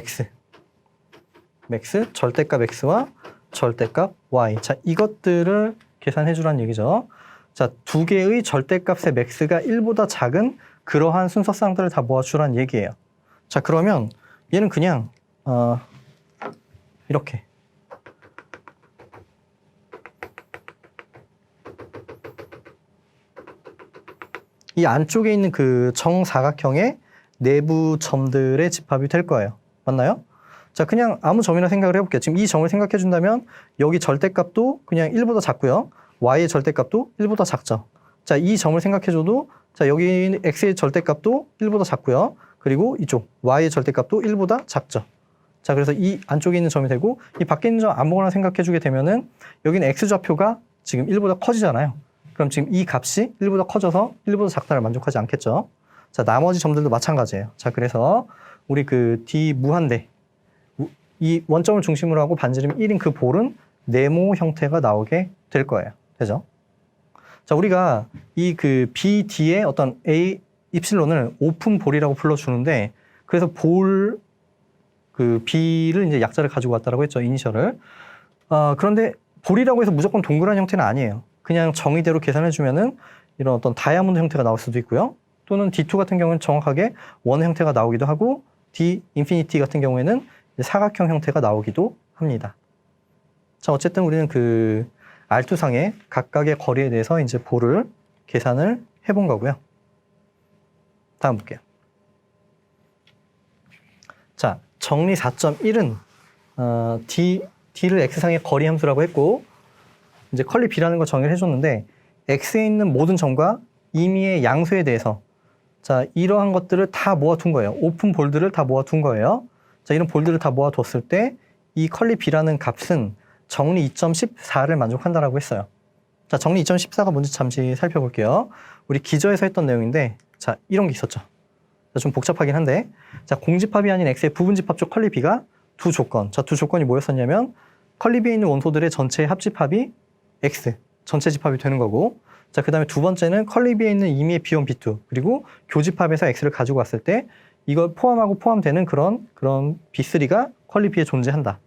맥스, 절대값 x와 절대값 y. 자, 이것들을 계산해 주라는 얘기죠. 자, 두 개의 절대값의 맥스가 1보다 작은 그러한 순서쌍들을 다 모아주라는 얘기예요. 자, 그러면 얘는 그냥 이렇게 이 안쪽에 있는 그 정사각형의 내부 점들의 집합이 될 거예요. 맞나요? 자, 그냥 아무 점이나 생각을 해볼게요. 지금 이 점을 생각해 준다면 여기 절대값도 그냥 1보다 작고요. y의 절대값도 1보다 작죠. 자, 이 점을 생각해 줘도 자, 여기 x의 절대값도 1보다 작고요. 그리고 이쪽 y의 절대값도 1보다 작죠. 자, 그래서 이 안쪽에 있는 점이 되고 이 밖에 있는 점 아무거나 생각해 주게 되면은 여기는 x좌표가 지금 1보다 커지잖아요. 그럼 지금 이 값이 1보다 커져서 1보다 작다를 만족하지 않겠죠. 자, 나머지 점들도 마찬가지예요. 자, 그래서 우리 그 D 무한대 이 원점을 중심으로 하고 반지름 1인 그 볼은 네모 형태가 나오게 될 거예요. 되죠? 자, 우리가 이 그 BD의 어떤 A 입실론을 오픈 볼이라고 불러주는데 그래서 볼 그 B를 이제 약자를 가지고 왔다라고 했죠. 이니셜을. 그런데 볼이라고 해서 무조건 동그란 형태는 아니에요. 그냥 정의대로 계산해주면은 이런 어떤 다이아몬드 형태가 나올 수도 있고요. 또는 D2 같은 경우는 정확하게 원 형태가 나오기도 하고 D 인피니티 같은 경우에는 사각형 형태가 나오기도 합니다. 자, 어쨌든 우리는 그 R2상의 각각의 거리에 대해서 이제 볼을 계산을 해본 거고요. 다음 볼게요. 자, 정리 4.1은 D를 X상의 거리 함수라고 했고 이제 컬리 B라는 걸 정의를 해줬는데 X에 있는 모든 점과 임의의 양수에 대해서 자, 이러한 것들을 다 모아둔 거예요. 오픈 볼들을 다 모아둔 거예요. 자, 이런 볼들을 다 모아뒀을 때 이 컬리 B라는 값은 정리 2.14를 만족한다라고 했어요. 자, 정리 2.14가 뭔지 잠시 살펴볼게요. 우리 기저에서 했던 내용인데 자, 이런 게 있었죠. 자, 좀 복잡하긴 한데 자, 공집합이 아닌 X의 부분집합 쪽 컬리 B가 두 조건. 자, 두 조건이 뭐였었냐면 컬리 B에 있는 원소들의 전체 합집합이 X, 전체 집합이 되는 거고 자, 그 다음에 두 번째는 컬리 B에 있는 임의의 B1, B2 그리고 교집합에서 X를 가지고 왔을 때 이걸 포함하고 포함되는 그런 B3가 컬리 B에 존재한다.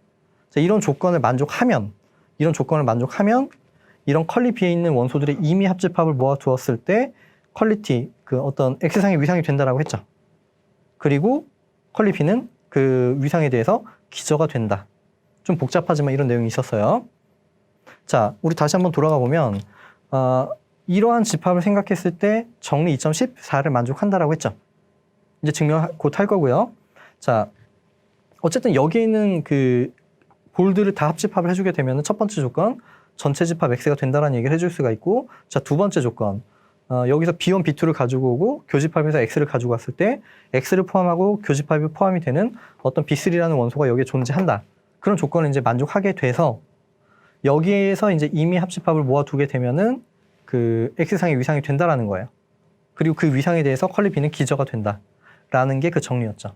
자, 이런 조건을 만족하면 이런 컬리 B에 있는 원소들의 임의 합집합을 모아두었을 때 퀄리티, 그 어떤 X상의 위상이 된다라고 했죠. 그리고 컬리 B는 그 위상에 대해서 기저가 된다. 좀 복잡하지만 이런 내용이 있었어요. 자, 우리 다시 한번 돌아가 보면 이러한 집합을 생각했을 때 정리 2.14를 만족한다라고 했죠. 이제 증명 곧 할 거고요. 자, 어쨌든 여기에 있는 그 볼들을 다 합집합을 해주게 되면 첫 번째 조건 전체 집합 X가 된다는 얘기를 해줄 수가 있고 자, 두 번째 조건 여기서 B1, B2를 가지고 오고 교집합에서 X를 가지고 왔을 때 X를 포함하고 교집합이 포함이 되는 어떤 B3라는 원소가 여기에 존재한다. 그런 조건을 이제 만족하게 돼서 여기에서 이제 임의 합집합을 모아두게 되면은 그 X상의 위상이 된다라는 거예요. 그리고 그 위상에 대해서 컬리 B는 기저가 된다라는 게 그 정리였죠.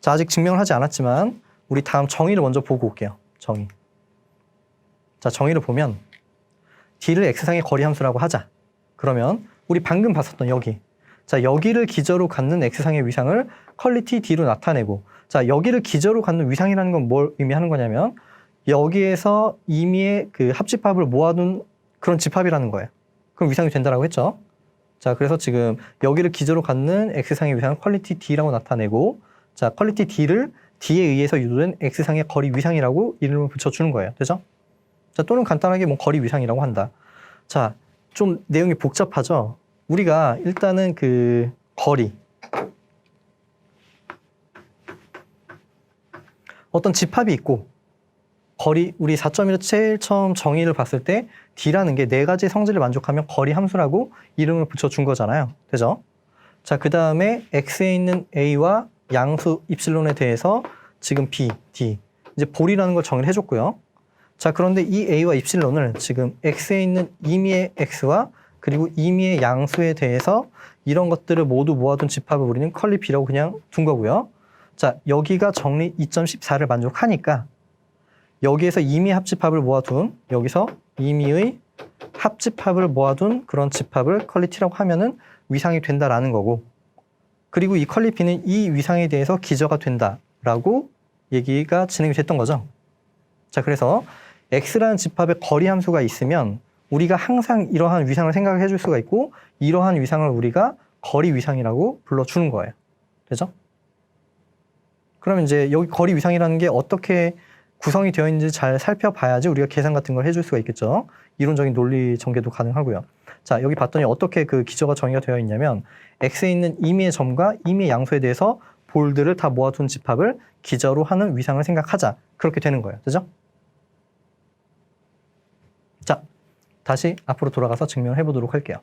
자, 아직 증명을 하지 않았지만 우리 다음 정의를 먼저 보고 올게요. 정의. 자, 정의를 보면 D를 X상의 거리 함수라고 하자. 그러면 우리 방금 봤었던 여기. 자, 여기를 기저로 갖는 X상의 위상을 퀄리티 D로 나타내고 자, 여기를 기저로 갖는 위상이라는 건 뭘 의미하는 거냐면 여기에서 임의의 그 합집합을 모아둔 그런 집합이라는 거예요. 그럼 위상이 된다라고 했죠. 자, 그래서 지금 여기를 기저로 갖는 X상의 위상을 퀄리티 D라고 나타내고 자, 퀄리티 D를 D에 의해서 유도된 X상의 거리 위상이라고 이름을 붙여주는 거예요. 되죠? 자, 또는 간단하게 뭐 거리 위상이라고 한다. 자, 좀 내용이 복잡하죠? 우리가 일단은 그 거리 어떤 집합이 있고 거리 우리 4.1의 제일 처음 정의를 봤을 때 D라는 게 네 가지 성질을 만족하면 거리 함수라고 이름을 붙여준 거잖아요. 되죠? 자, 그 다음에 X에 있는 A와 양수 입실론에 대해서 지금 B, D 이제 볼이라는 걸 정의를 해줬고요. 자, 그런데 이 A와 입실론을 지금 X에 있는 임의의 X와 그리고 임의의 양수에 대해서 이런 것들을 모두 모아둔 집합을 우리는 컬리 B라고 그냥 둔 거고요. 자, 여기가 정리 2.14를 만족하니까 여기에서 임의 합집합을 모아둔 여기서 임의의 합집합을 모아둔 그런 집합을 퀄리티라고 하면은 위상이 된다라는 거고 그리고 이 컬리 B는 이 위상에 대해서 기저가 된다라고 얘기가 진행이 됐던 거죠. 자, 그래서 X라는 집합에 거리 함수가 있으면 우리가 항상 이러한 위상을 생각해 줄 수가 있고 이러한 위상을 우리가 거리 위상이라고 불러주는 거예요. 되죠? 그러면 이제 여기 거리 위상이라는 게 어떻게 구성이 되어 있는지 잘 살펴봐야지 우리가 계산 같은 걸 해줄 수가 있겠죠. 이론적인 논리 전개도 가능하고요. 자, 여기 봤더니 어떻게 그 기저가 정의가 되어 있냐면 X에 있는 임의의 점과 임의의 양수에 대해서 볼들을 다 모아둔 집합을 기저로 하는 위상을 생각하자. 그렇게 되는 거예요. 그죠? 자, 다시 앞으로 돌아가서 증명을 해보도록 할게요.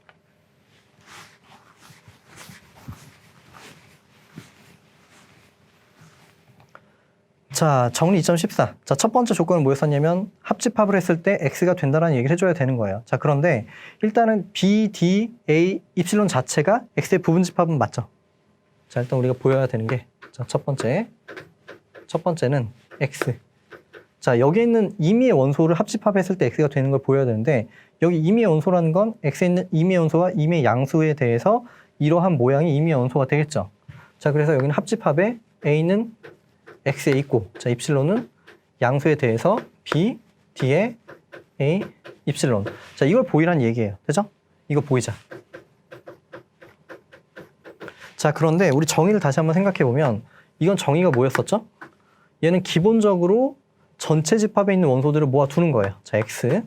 자, 정리 2.14. 자, 첫 번째 조건은 뭐였었냐면 합집합을 했을 때 X가 된다라는 얘기를 해줘야 되는 거예요. 자, 그런데 일단은 B, D, A, 입실론 자체가 X의 부분집합은 맞죠? 자, 일단 우리가 보여야 되는 게 자, 첫 번째는 X. 자, 여기 있는 임의의 원소를 합집합했을 때 X가 되는 걸 보여야 되는데 여기 임의의 원소라는 건 X에 있는 임의의 원소와 임의의 양수에 대해서 이러한 모양이 임의의 원소가 되겠죠. 자, 그래서 여기는 합집합에 A는 X에 있고, 자, 입실론은 양수에 대해서 B, D에 A, 입실론. 자, 이걸 보이란 얘기예요. 되죠? 이거 보이자. 자, 그런데 우리 정의를 다시 한번 생각해 보면 이건 정의가 뭐였었죠? 얘는 기본적으로 전체 집합에 있는 원소들을 모아두는 거예요. 자, X.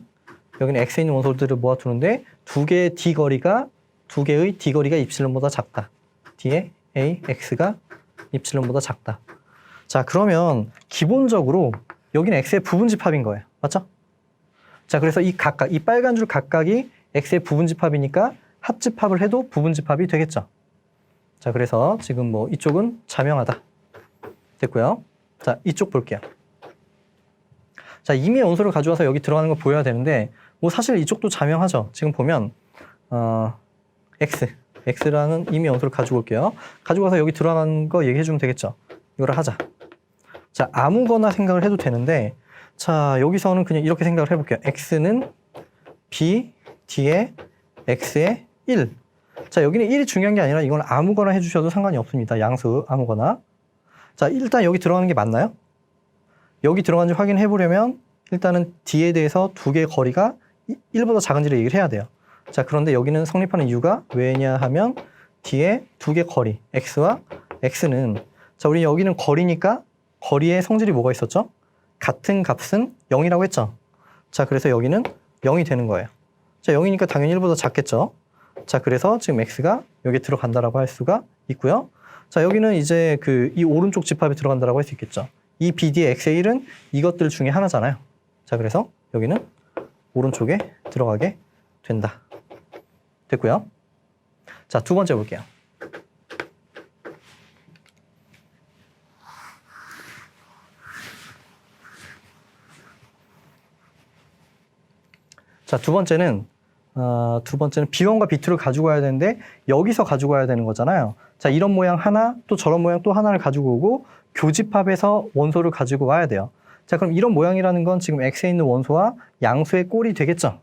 여기는 X에 있는 원소들을 모아두는데 두 개의 D 거리가 입실론보다 작다. D의 A, X가 입실론보다 작다. 자, 그러면 기본적으로 여기는 X의 부분집합인 거예요. 맞죠? 자, 그래서 이 빨간 줄 각각이 X의 부분집합이니까 합집합을 해도 부분집합이 되겠죠. 자, 그래서 지금 뭐 이쪽은 자명하다. 됐고요. 자, 이쪽 볼게요. 자, 임의의 원소를 가져와서 여기 들어가는 거 보여야 되는데 뭐 사실 이쪽도 자명하죠. 지금 보면 X라는 임의의 원소를 가지고 올게요. 가지고 와서 여기 들어가는 거 얘기해 주면 되겠죠. 이거를 하자. 자, 아무거나 생각을 해도 되는데 자, 여기서는 그냥 이렇게 생각을 해볼게요. X는 B, D에 X에 1. 자, 여기는 1이 중요한 게 아니라 이건 아무거나 해주셔도 상관이 없습니다. 양수 아무거나. 자, 일단 여기 들어가는 게 맞나요? 여기 들어간지 확인해 보려면 일단은 D에 대해서 두 개의 거리가 1보다 작은지를 얘기를 해야 돼요. 자, 그런데 여기는 성립하는 이유가 왜냐 하면 D의 두 개 거리, X와 X는 자, 우리 여기는 거리니까 거리의 성질이 뭐가 있었죠? 같은 값은 0이라고 했죠. 자, 그래서 여기는 0이 되는 거예요. 자, 0이니까 당연히 1보다 작겠죠. 자, 그래서 지금 X가 여기 들어간다라고 할 수가 있고요. 자, 여기는 이제 이 오른쪽 집합에 들어간다라고 할 수 있겠죠. 이 BD의 X의 1은 이것들 중에 하나잖아요. 자, 그래서 여기는 오른쪽에 들어가게 된다. 됐고요. 자, 두 번째 볼게요. 자, 두 번째는 B1과 B2를 가지고 와야 되는데 여기서 가지고 와야 되는 거잖아요. 자, 이런 모양 하나 또 저런 모양 또 하나를 가지고 오고 교집합에서 원소를 가지고 와야 돼요. 자, 그럼 이런 모양이라는 건 지금 X에 있는 원소와 양수의 꼴이 되겠죠.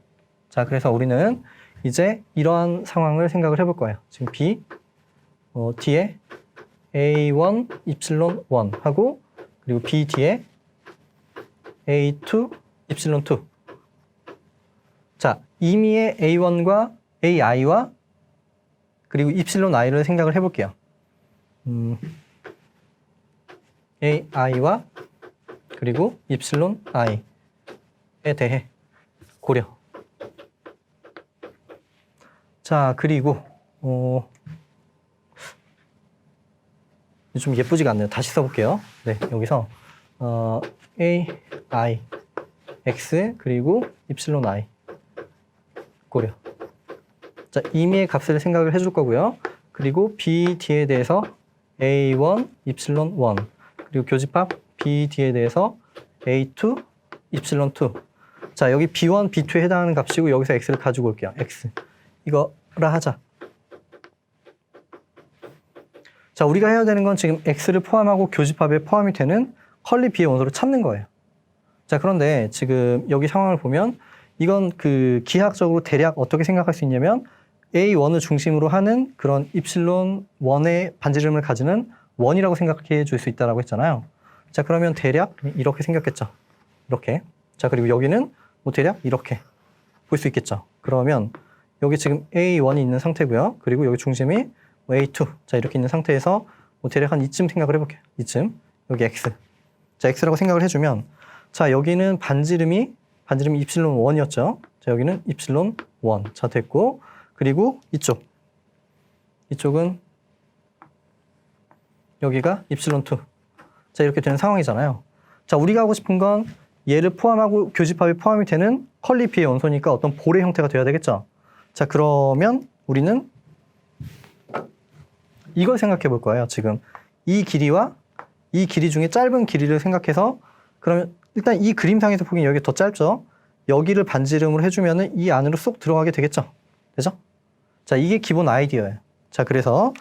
자, 그래서 우리는 이제 이러한 상황을 생각을 해볼 거예요. 지금 B, D에 A1, 입실론 1 하고 그리고 B, D에 A2, 입실론 2. 자, 임의의 A1과 AI와 그리고 입실론 I를 생각을 해볼게요. AI와 그리고 입실론 I에 대해 고려. 자, 그리고 좀 예쁘지가 않네요. 다시 써볼게요. 네, 여기서 AI, X 그리고 입실론 I 고려. 자, 임의의 값을 생각을 해줄 거고요. 그리고 B, D에 대해서 A1, 입실론 1 그리고 교집합 B, D에 대해서 A2, 입실론 2. 자, 여기 B1, B2에 해당하는 값이고 여기서 X를 가지고 올게요. X. 이거라 하자. 자, 우리가 해야 되는 건 지금 X를 포함하고 교집합에 포함이 되는 컬리 B의 원소를 찾는 거예요. 자, 그런데 지금 여기 상황을 보면 이건 기하학적으로 대략 어떻게 생각할 수 있냐면 A1을 중심으로 하는 그런 입실론 1의 반지름을 가지는 원이라고 생각해 줄 수 있다고 했잖아요. 자, 그러면 대략 이렇게 생겼겠죠. 이렇게. 자, 그리고 여기는 뭐 대략 이렇게 볼 수 있겠죠. 그러면 여기 지금 A1이 있는 상태고요. 그리고 여기 중심이 뭐 A2. 자, 이렇게 있는 상태에서 뭐 대략 한 이쯤 생각을 해볼게요. 이쯤. 여기 X. 자, X라고 생각을 해주면 자, 여기는 반지름이 입실론 1이었죠. 자, 여기는 입실론 1. 자, 됐고. 그리고 이쪽은 여기가 입실론 2. 자, 이렇게 되는 상황이잖아요. 자, 우리가 하고 싶은 건 얘를 포함하고 교집합이 포함이 되는 컬리 B의 원소니까 어떤 볼의 형태가 돼야 되겠죠. 자, 그러면 우리는 이걸 생각해 볼 거예요. 지금 이 길이와 이 길이 중에 짧은 길이를 생각해서 그러면 일단 이 그림상에서 보기엔 여기 더 짧죠. 여기를 반지름으로 해주면은 이 안으로 쏙 들어가게 되겠죠. 되죠? 자, 이게 기본 아이디어예요. 자, 그래서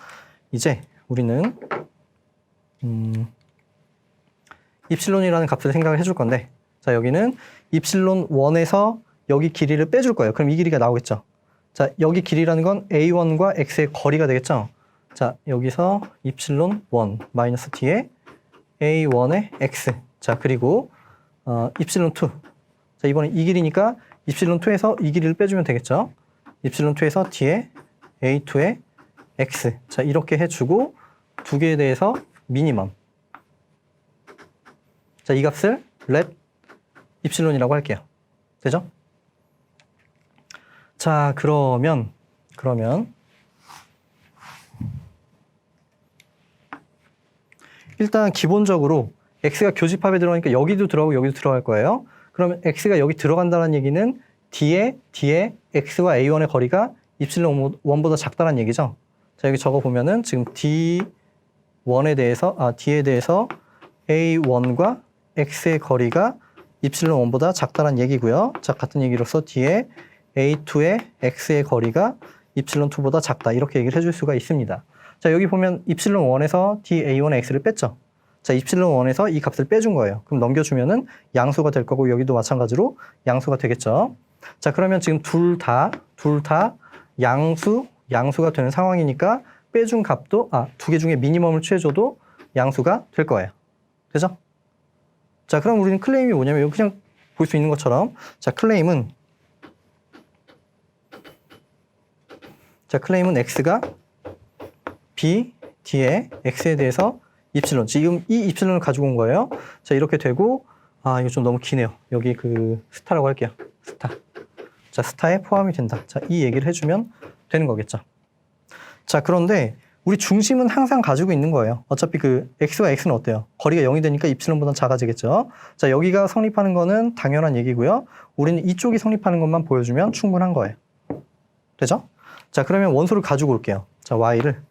이제 우리는 입실론이라는 값을 생각을 해줄 건데 자, 여기는 입실론 1에서 여기 길이를 빼줄 거예요. 그럼 이 길이가 나오겠죠. 자, 여기 길이라는 건 A1과 X의 거리가 되겠죠. 자, 여기서 입실론 1 마이너스 T에 A1의 X. 자, 그리고 입실론 2. 자, 이번엔 이 길이니까 입실론 2에서 이 길이를 빼주면 되겠죠. 입실론 2에서 T에 A2의 X. 자, 이렇게 해주고 두 개에 대해서 미니멈. 자, 이 값을 let 입실론이라고 할게요. 되죠? 자, 그러면 일단 기본적으로 x가 교집합에 들어가니까 여기도 들어가고 여기도 들어갈 거예요. 그러면 x가 여기 들어간다는 얘기는 뒤에 x와 a1의 거리가 입실론 1보다 작다는 얘기죠. 자, 여기 적어 보면은 지금 D에 대해서 a1과 x의 거리가 입실론 1보다 작다는 얘기고요. 자, 같은 얘기로서 뒤에 a2의 x의 거리가 입실론 2보다 작다. 이렇게 얘기를 해줄 수가 있습니다. 자, 여기 보면 입실론 1에서 dA1의 x를 뺐죠. 자, 입실론 1에서 이 값을 빼준 거예요. 그럼 넘겨주면은 양수가 될 거고 여기도 마찬가지로 양수가 되겠죠. 자, 그러면 지금 둘 다 양수가 되는 상황이니까 빼준 값도 두 개 중에 미니멈을 취해줘도 양수가 될 거예요. 되죠? 자, 그럼 우리는 클레임이 뭐냐면 여기 그냥 볼 수 있는 것처럼 자, 클레임은 x가 b, d의 x에 대해서 입실론. 지금 이 입실론을 가지고 온 거예요. 자, 이렇게 되고 이거 좀 너무 기네요. 여기 그 스타라고 할게요. 스타. 자, 스타에 포함이 된다. 자, 이 얘기를 해주면 되는 거겠죠. 자, 그런데 우리 중심은 항상 가지고 있는 거예요. 어차피 그 x와 x는 어때요? 거리가 0이 되니까 입실론보다 작아지겠죠. 자, 여기가 성립하는 거는 당연한 얘기고요. 우리는 이쪽이 성립하는 것만 보여주면 충분한 거예요. 되죠? 자, 그러면 원소를 가지고 올게요. 자, y를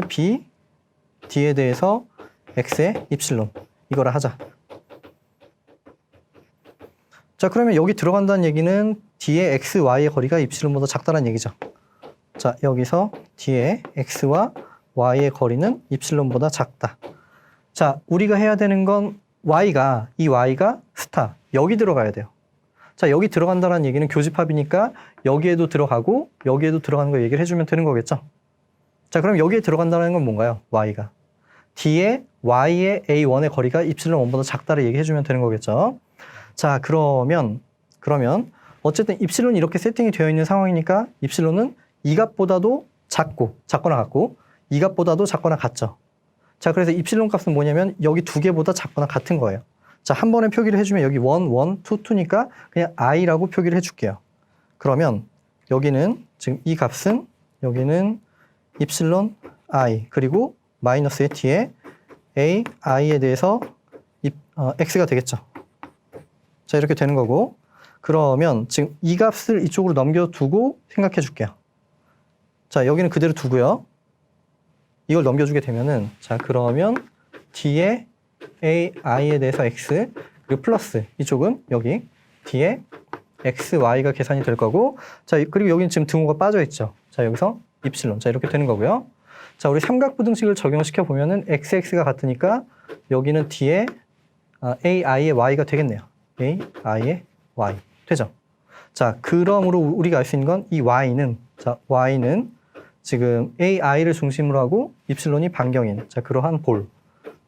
b, d에 대해서 x의 입실론. 이거를 하자. 자, 그러면 여기 들어간다는 얘기는 d의 x, y의 거리가 입실론보다 작다는 얘기죠. 자, 여기서 d의 x와 y의 거리는 입실론보다 작다. 자, 우리가 해야 되는 건 이 y가 스타. 여기 들어가야 돼요. 자, 여기 들어간다는 얘기는 교집합이니까 여기에도 들어가고 여기에도 들어가는 거 얘기를 해주면 되는 거겠죠. 자, 그럼 여기에 들어간다는 건 뭔가요? y가. d의 y의 a1의 거리가 입실론 1보다 작다를 얘기해주면 되는 거겠죠. 자, 그러면 어쨌든 입실론이 이렇게 세팅이 되어 있는 상황이니까 입실론은 이 값보다도 작거나 같고 이 값보다도 작거나 같죠. 자, 그래서 입실론 값은 뭐냐면 여기 두 개보다 작거나 같은 거예요. 자, 한 번에 표기를 해주면 여기 1, 1, 2, 2니까 그냥 i라고 표기를 해줄게요. 그러면 여기는 지금 이 값은 여기는 입실론 i 그리고 마이너스의 t에 a, i에 대해서 x가 되겠죠. 자, 이렇게 되는 거고 그러면 지금 이 값을 이쪽으로 넘겨두고 생각해 줄게요. 자, 여기는 그대로 두고요. 이걸 넘겨주게 되면은 자, 그러면 d에 a, i에 대해서 x 그리고 플러스 이쪽은 여기 d에 x, y가 계산이 될 거고 자, 그리고 여기는 지금 등호가 빠져 있죠. 자, 여기서 입실론. 자, 이렇게 되는 거고요. 자, 우리 삼각부등식을 적용시켜 보면은 x가 같으니까 여기는 d에 a, i의 y가 되겠네요. a, i의 y. 되죠? 자, 그러므로 우리가 알 수 있는 건 이 y는, 자, y는 지금 ai를 중심으로 하고 입실론이 반경인, 자, 그러한 볼.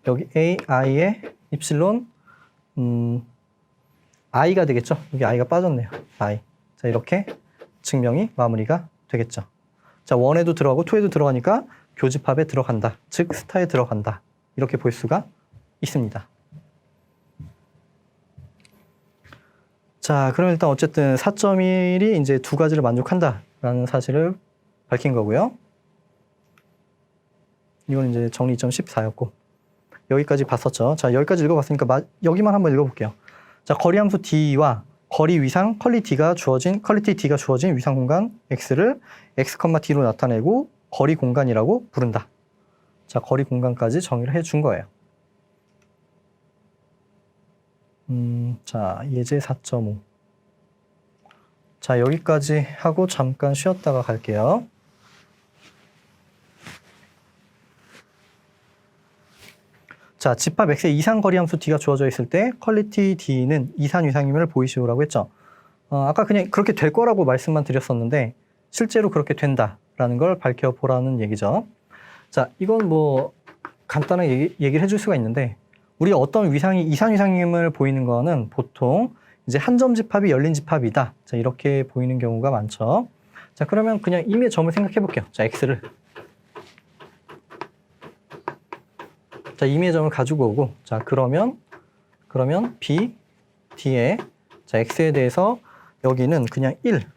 여기 ai의 입실론, i가 되겠죠? 여기 i가 빠졌네요. i. 자, 이렇게 증명이 마무리가 되겠죠. 자, 1에도 들어가고 2에도 들어가니까 교집합에 들어간다. 즉, 스타에 들어간다. 이렇게 볼 수가 있습니다. 자, 그럼 일단 어쨌든 4.1이 이제 두 가지를 만족한다라는 사실을 밝힌 거고요. 이건 이제 정리 2.14였고 여기까지 봤었죠. 자, 여기까지 읽어봤으니까 여기만 한번 읽어볼게요. 자, 거리함수 D와 거리 위상 퀄리티 D가 주어진 위상 공간 X를 X, D로 나타내고 거리 공간이라고 부른다. 자, 거리 공간까지 정의를 해준 거예요. 자, 예제 4.5. 자, 여기까지 하고 잠깐 쉬었다가 갈게요. 자, 집합 X의 이상 거리함수 D가 주어져 있을 때 퀄리티 D는 이산 위상임을 보이시오라고 했죠. 아까 그냥 그렇게 될 거라고 말씀만 드렸었는데 실제로 그렇게 된다라는 걸 밝혀보라는 얘기죠. 자, 이건 뭐 간단하게 얘기를 해줄 수가 있는데 우리가 어떤 위상이 이산 위상임을 보이는 거는 보통 이제 한 점 집합이 열린 집합이다. 자, 이렇게 보이는 경우가 많죠. 자, 그러면 그냥 임의 점을 생각해 볼게요. 자, X를. 자, 임의 점을 가지고 오고, 자, 그러면 B, D에, 자, X에 대해서 여기는 그냥 1.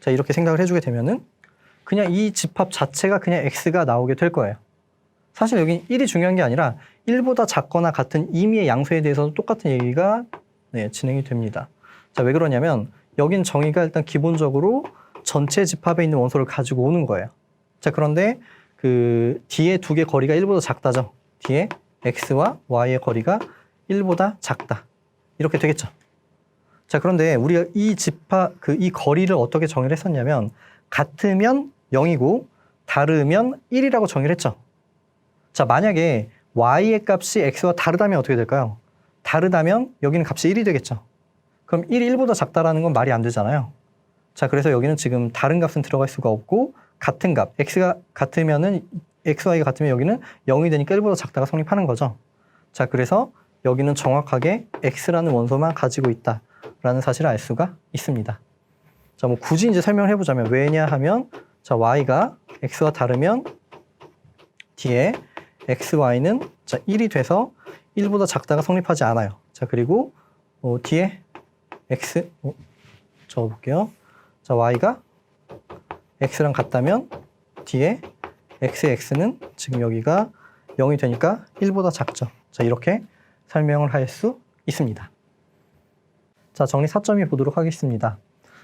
자, 이렇게 생각을 해주게 되면은 그냥 이 집합 자체가 그냥 X가 나오게 될 거예요. 사실 여기 1이 중요한 게 아니라 1보다 작거나 같은 임의의 양수에 대해서도 똑같은 얘기가 진행이 됩니다. 자, 왜 그러냐면 여긴 정의가 일단 기본적으로 전체 집합에 있는 원소를 가지고 오는 거예요. 자, 그런데 그 D의 두 개 거리가 1보다 작다죠. D의 X와 Y의 거리가 1보다 작다. 이렇게 되겠죠. 자, 그런데 우리가 이 집합, 이 거리를 어떻게 정의를 했었냐면 같으면 0이고 다르면 1이라고 정의를 했죠. 자, 만약에 Y의 값이 X와 다르다면 어떻게 될까요? 다르다면 여기는 값이 1이 되겠죠. 그럼 1이 1보다 작다라는 건 말이 안 되잖아요. 자, 그래서 여기는 지금 다른 값은 들어갈 수가 없고 같은 값, X가 같으면은 XY가 같으면 여기는 0이 되니까 1보다 작다가 성립하는 거죠. 자, 그래서 여기는 정확하게 X라는 원소만 가지고 있다라는 사실을 알 수가 있습니다. 자, 뭐 굳이 이제 설명을 해보자면 왜냐하면 자, Y가 X와 다르면 D에 XY는 자, 1이 돼서 1보다 작다가 성립하지 않아요. 자, 그리고 D에 X 적어볼게요. 자, Y가 X랑 같다면 D에 X의 X는 지금 여기가 0이 되니까 1보다 작죠. 자, 이렇게 설명을 할 수 있습니다. 자, 정리 4.2 보도록 하겠습니다.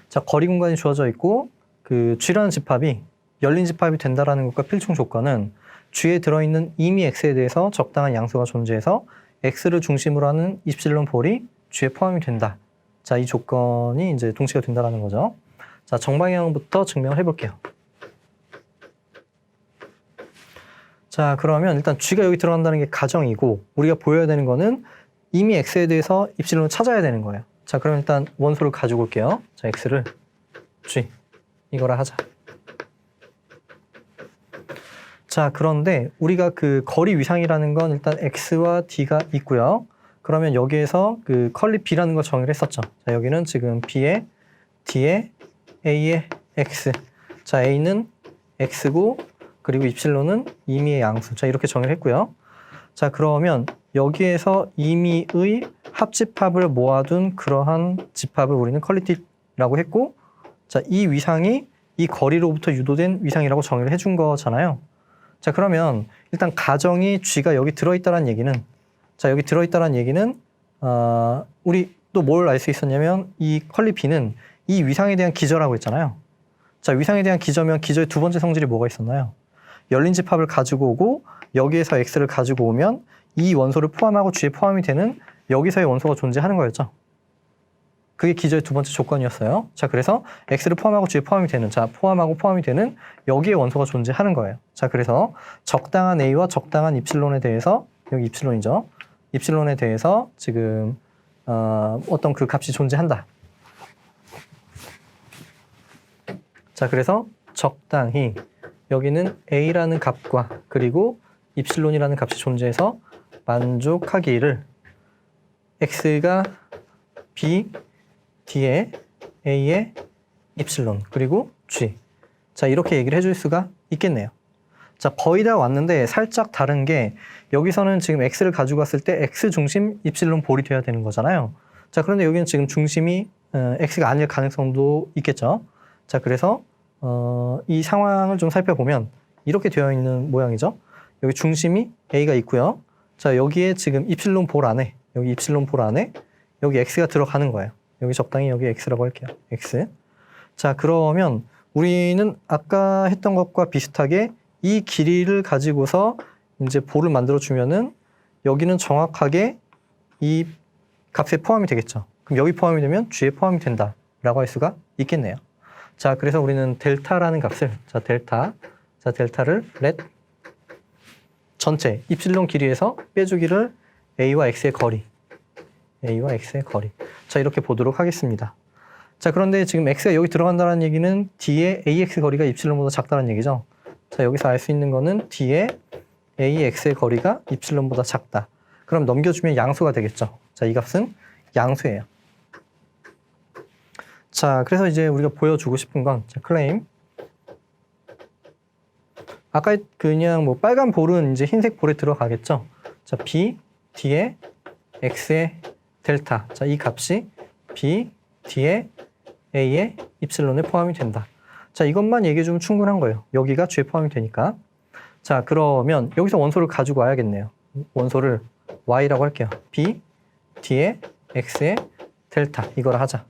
자, 거리 공간이 주어져 있고 그 G라는 집합이 열린 집합이 된다라는 것과 필충 조건은 G에 들어있는 임의 X에 대해서 적당한 양수가 존재해서 X를 중심으로 하는 입실론 볼이 G에 포함이 된다. 자, 이 조건이 이제 동치가 된다라는 거죠. 자, 정방향부터 증명을 해볼게요. 자, 그러면 일단 G가 여기 들어간다는 게 가정이고 우리가 보여야 되는 거는 이미 X에 대해서 입실론을 찾아야 되는 거예요. 자, 그럼 일단 원소를 가지고 올게요. 자, X를 G 이거라 하자. 자, 그런데 우리가 그 거리 위상이라는 건 일단 X와 D가 있고요. 그러면 여기에서 그 컬리 B라는 걸 정의를 했었죠. 자, 여기는 지금 B에 D에 A에 X. 자, A는 X고 그리고 입실론은 임의의 양수. 자, 이렇게 정의를 했고요. 자, 그러면 여기에서 임의의 합집합을 모아둔 그러한 집합을 우리는 퀄리티라고 했고, 자, 이 위상이 이 거리로부터 유도된 위상이라고 정의를 해준 거잖아요. 자, 그러면 일단 가정이 G가 여기 들어있다는 얘기는, 자, 여기 들어있다는 얘기는 우리 또 뭘 알 수 있었냐면 이 퀄리 B는 이 위상에 대한 기저라고 했잖아요. 자, 위상에 대한 기저면 기저의 두 번째 성질이 뭐가 있었나요? 열린 집합을 가지고 오고 여기에서 X를 가지고 오면 이 원소를 포함하고 G에 포함이 되는 여기서의 원소가 존재하는 거였죠. 그게 기저의 두 번째 조건이었어요. 자, 그래서 X를 포함하고 G에 포함이 되는, 자, 포함하고 포함이 되는 여기에 원소가 존재하는 거예요. 자, 그래서 적당한 A와 적당한 입실론에 대해서, 여기 입실론이죠. 입실론에 대해서 지금 어떤 그 값이 존재한다. 자, 그래서 적당히 여기는 A라는 값과 그리고 입실론이라는 값이 존재해서 만족하기를 X가 B, D에 A의 입실론 그리고 G. 자, 이렇게 얘기를 해줄 수가 있겠네요. 자, 거의 다 왔는데 살짝 다른 게 여기서는 지금 X를 가지고 왔을 때 X 중심 입실론 볼이 돼야 되는 거잖아요. 자, 그런데 여기는 지금 중심이 X가 아닐 가능성도 있겠죠. 자, 그래서 이 상황을 좀 살펴보면 이렇게 되어 있는 모양이죠. 여기 중심이 A가 있고요. 자, 여기에 지금 입실론 볼 안에 여기 입실론 볼 안에 여기 X가 들어가는 거예요. 여기 적당히 여기 X라고 할게요. X. 자, 그러면 우리는 아까 했던 것과 비슷하게 이 길이를 가지고서 이제 볼을 만들어 주면은 여기는 정확하게 이 값에 포함이 되겠죠. 그럼 여기 포함이 되면 G에 포함이 된다라고 할 수가 있겠네요. 자, 그래서 우리는 델타라는 값을 델타를 let 전체 입실론 길이에서 빼주기를 A와 X의 거리. 자, 이렇게 보도록 하겠습니다. 자, 그런데 지금 X가 여기 들어간다는 얘기는 D의 AX 거리가 입실론보다 작다는 얘기죠. 자, 여기서 알 수 있는 거는 D의 AX의 거리가 입실론보다 작다. 그럼 넘겨주면 양수가 되겠죠. 자, 이 값은 양수예요. 자, 그래서 이제 우리가 보여주고 싶은 건 클레임. 아까 그냥 뭐 빨간 볼은 이제 흰색 볼에 들어가겠죠. 자, B, D의 X의 델타. 자, 이 값이 B, D의 A의 입실론에 포함이 된다. 자, 이것만 얘기해주면 충분한 거예요. 여기가 G에 포함이 되니까. 자, 그러면 여기서 원소를 가지고 와야겠네요. 원소를 Y라고 할게요. B, D의 X의 델타. 이걸 하자.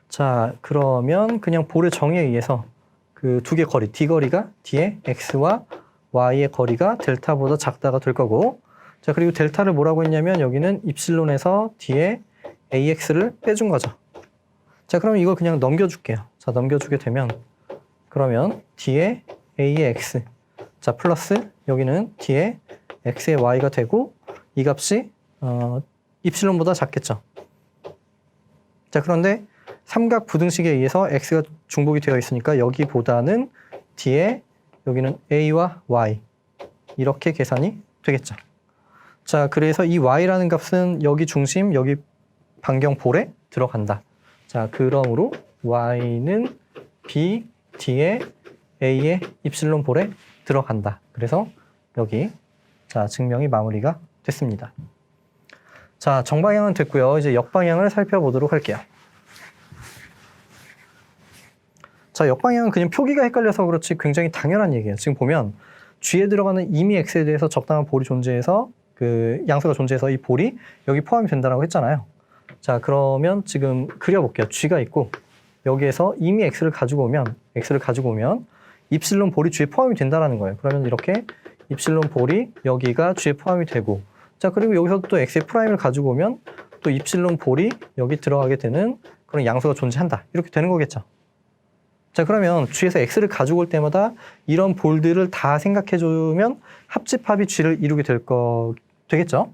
자, 그러면 그냥 볼의 정의에 의해서 그 두 개 거리, D 거리가 D의 X와 Y의 거리가 델타보다 작다가 될 거고, 자, 그리고 델타를 뭐라고 했냐면 여기는 입실론에서 D의 AX를 빼준 거죠. 자, 그러면 이걸 그냥 넘겨줄게요. 자, 넘겨주게 되면 그러면 D의 A의 X, 자, 플러스 여기는 D의 X의 Y가 되고 이 값이 입실론보다 작겠죠. 자, 그런데 삼각 부등식에 의해서 X가 중복이 되어 있으니까 여기보다는 D의 여기는 A와 Y 이렇게 계산이 되겠죠. 자, 그래서 이 Y라는 값은 여기 중심, 여기 반경 볼에 들어간다. 자, 그러므로 Y는 B, D의 A의 입실론 볼에 들어간다. 그래서 여기 자, 증명이 마무리가 됐습니다. 자, 정방향은 됐고요. 이제 역방향을 살펴보도록 할게요. 자, 역방향은 그냥 표기가 헷갈려서 그렇지 굉장히 당연한 얘기예요. 지금 보면 G에 들어가는 이미 X에 대해서 적당한 볼이 존재해서 그 양수가 존재해서 이 볼이 여기 포함이 된다라고 했잖아요. 자, 그러면 지금 그려볼게요. G가 있고 여기에서 이미 X를 가지고 오면 입실론 볼이 G에 포함이 된다라는 거예요. 그러면 이렇게 입실론 볼이 여기가 G에 포함이 되고, 자, 그리고 여기서 또 X의 프라임을 가지고 오면 또 입실론 볼이 여기 들어가게 되는 그런 양수가 존재한다. 이렇게 되는 거겠죠. 자, 그러면 G에서 X를 가지고 올 때마다 이런 볼들을 다 생각해주면 합집합이 G를 이루게 되겠죠.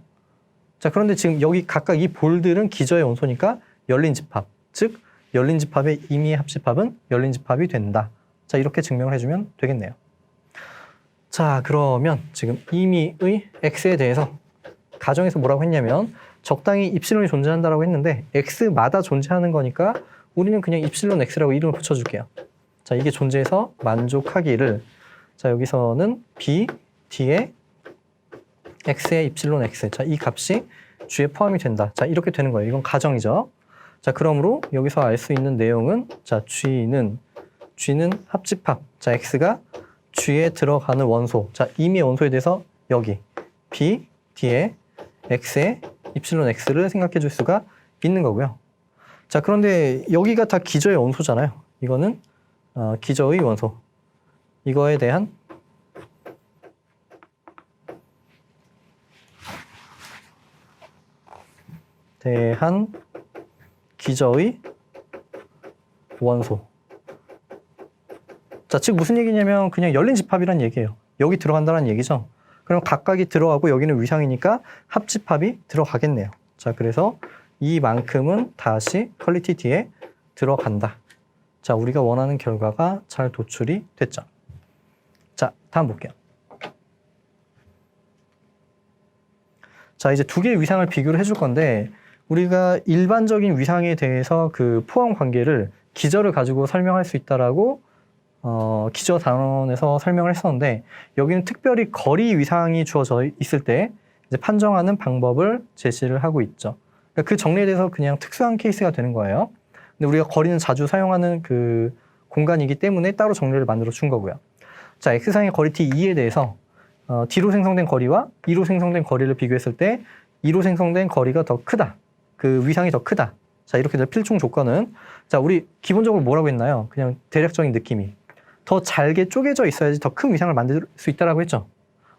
자, 그런데 지금 여기 각각 이 볼들은 기저의 원소니까 열린 집합, 즉 열린 집합의 임의의 합집합은 열린 집합이 된다. 자, 이렇게 증명을 해주면 되겠네요. 자, 그러면 지금 임의의 X에 대해서 가정에서 뭐라고 했냐면 적당히 입실론이 존재한다라고 했는데 X마다 존재하는 거니까 우리는 그냥 입실론 X라고 이름을 붙여줄게요. 자, 이게 존재해서 만족하기를, 자, 여기서는 B, D의 X의 입실론 X, 자, 이 값이 G에 포함이 된다. 자, 이렇게 되는 거예요. 이건 가정이죠. 자, 그러므로 여기서 알 수 있는 내용은, 자, G는 합집합, 자, X가 G에 들어가는 원소, 자, 임의의 원소에 대해서 여기 B, D의 X의 입실론 X를 생각해 줄 수가 있는 거고요. 자, 그런데 여기가 다 기저의 원소잖아요. 이거는 기저의 원소. 이거에 대한 기저의 원소. 자, 즉 무슨 얘기냐면 그냥 열린 집합이란 얘기예요. 여기 들어간다는 얘기죠. 그럼 각각이 들어가고 여기는 위상이니까 합집합이 들어가겠네요. 자, 그래서 이만큼은 다시 퀄리티 D에 들어간다. 자, 우리가 원하는 결과가 잘 도출이 됐죠. 자, 다음 볼게요. 자, 이제 두 개의 위상을 비교를 해줄 건데 우리가 일반적인 위상에 대해서 그 포함 관계를 기저를 가지고 설명할 수 있다라고 기저 단원에서 설명을 했었는데 여기는 특별히 거리 위상이 주어져 있을 때 이제 판정하는 방법을 제시를 하고 있죠. 그러니까 그 정리에 대해서 그냥 특수한 케이스가 되는 거예요. 근데 우리가 거리는 자주 사용하는 그 공간이기 때문에 따로 정리를 만들어 준 거고요. 자, X상의 거리 T2에 대해서 D로 생성된 거리와 E로 생성된 거리를 비교했을 때 E로 생성된 거리가 더 크다. 그 위상이 더 크다. 자, 이렇게 될 필충 조건은 자, 우리 기본적으로 뭐라고 했나요? 그냥 대략적인 느낌이 더 잘게 쪼개져 있어야지 더 큰 위상을 만들 수 있다라고 했죠.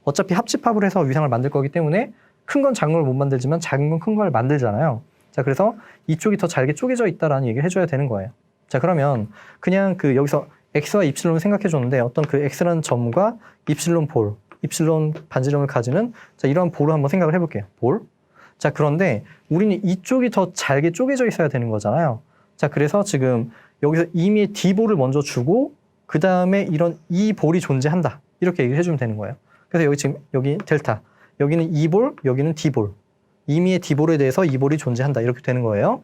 어차피 합집합을 해서 위상을 만들 거기 때문에 큰 건 작은 걸 못 만들지만 작은 건 큰 걸 만들잖아요. 자, 그래서 이쪽이 더 잘게 쪼개져 있다라는 얘기를 해줘야 되는 거예요. 자, 그러면 그냥 그 여기서 X와 입실론을 생각해 줬는데 어떤 그 X라는 점과 입실론 볼, 입실론 반지름을 가지는 자, 이러한 볼을 한번 생각을 해볼게요. 볼. 자, 그런데 우리는 이쪽이 더 잘게 쪼개져 있어야 되는 거잖아요. 자, 그래서 지금 여기서 이미의 D볼을 먼저 주고 그 다음에 이런 이 볼이 존재한다. 이렇게 얘기를 해주면 되는 거예요. 그래서 여기 지금 여기 델타, 여기는 E볼, 여기는 D볼. 이미의 D볼에 대해서 이 볼이 존재한다. 이렇게 되는 거예요.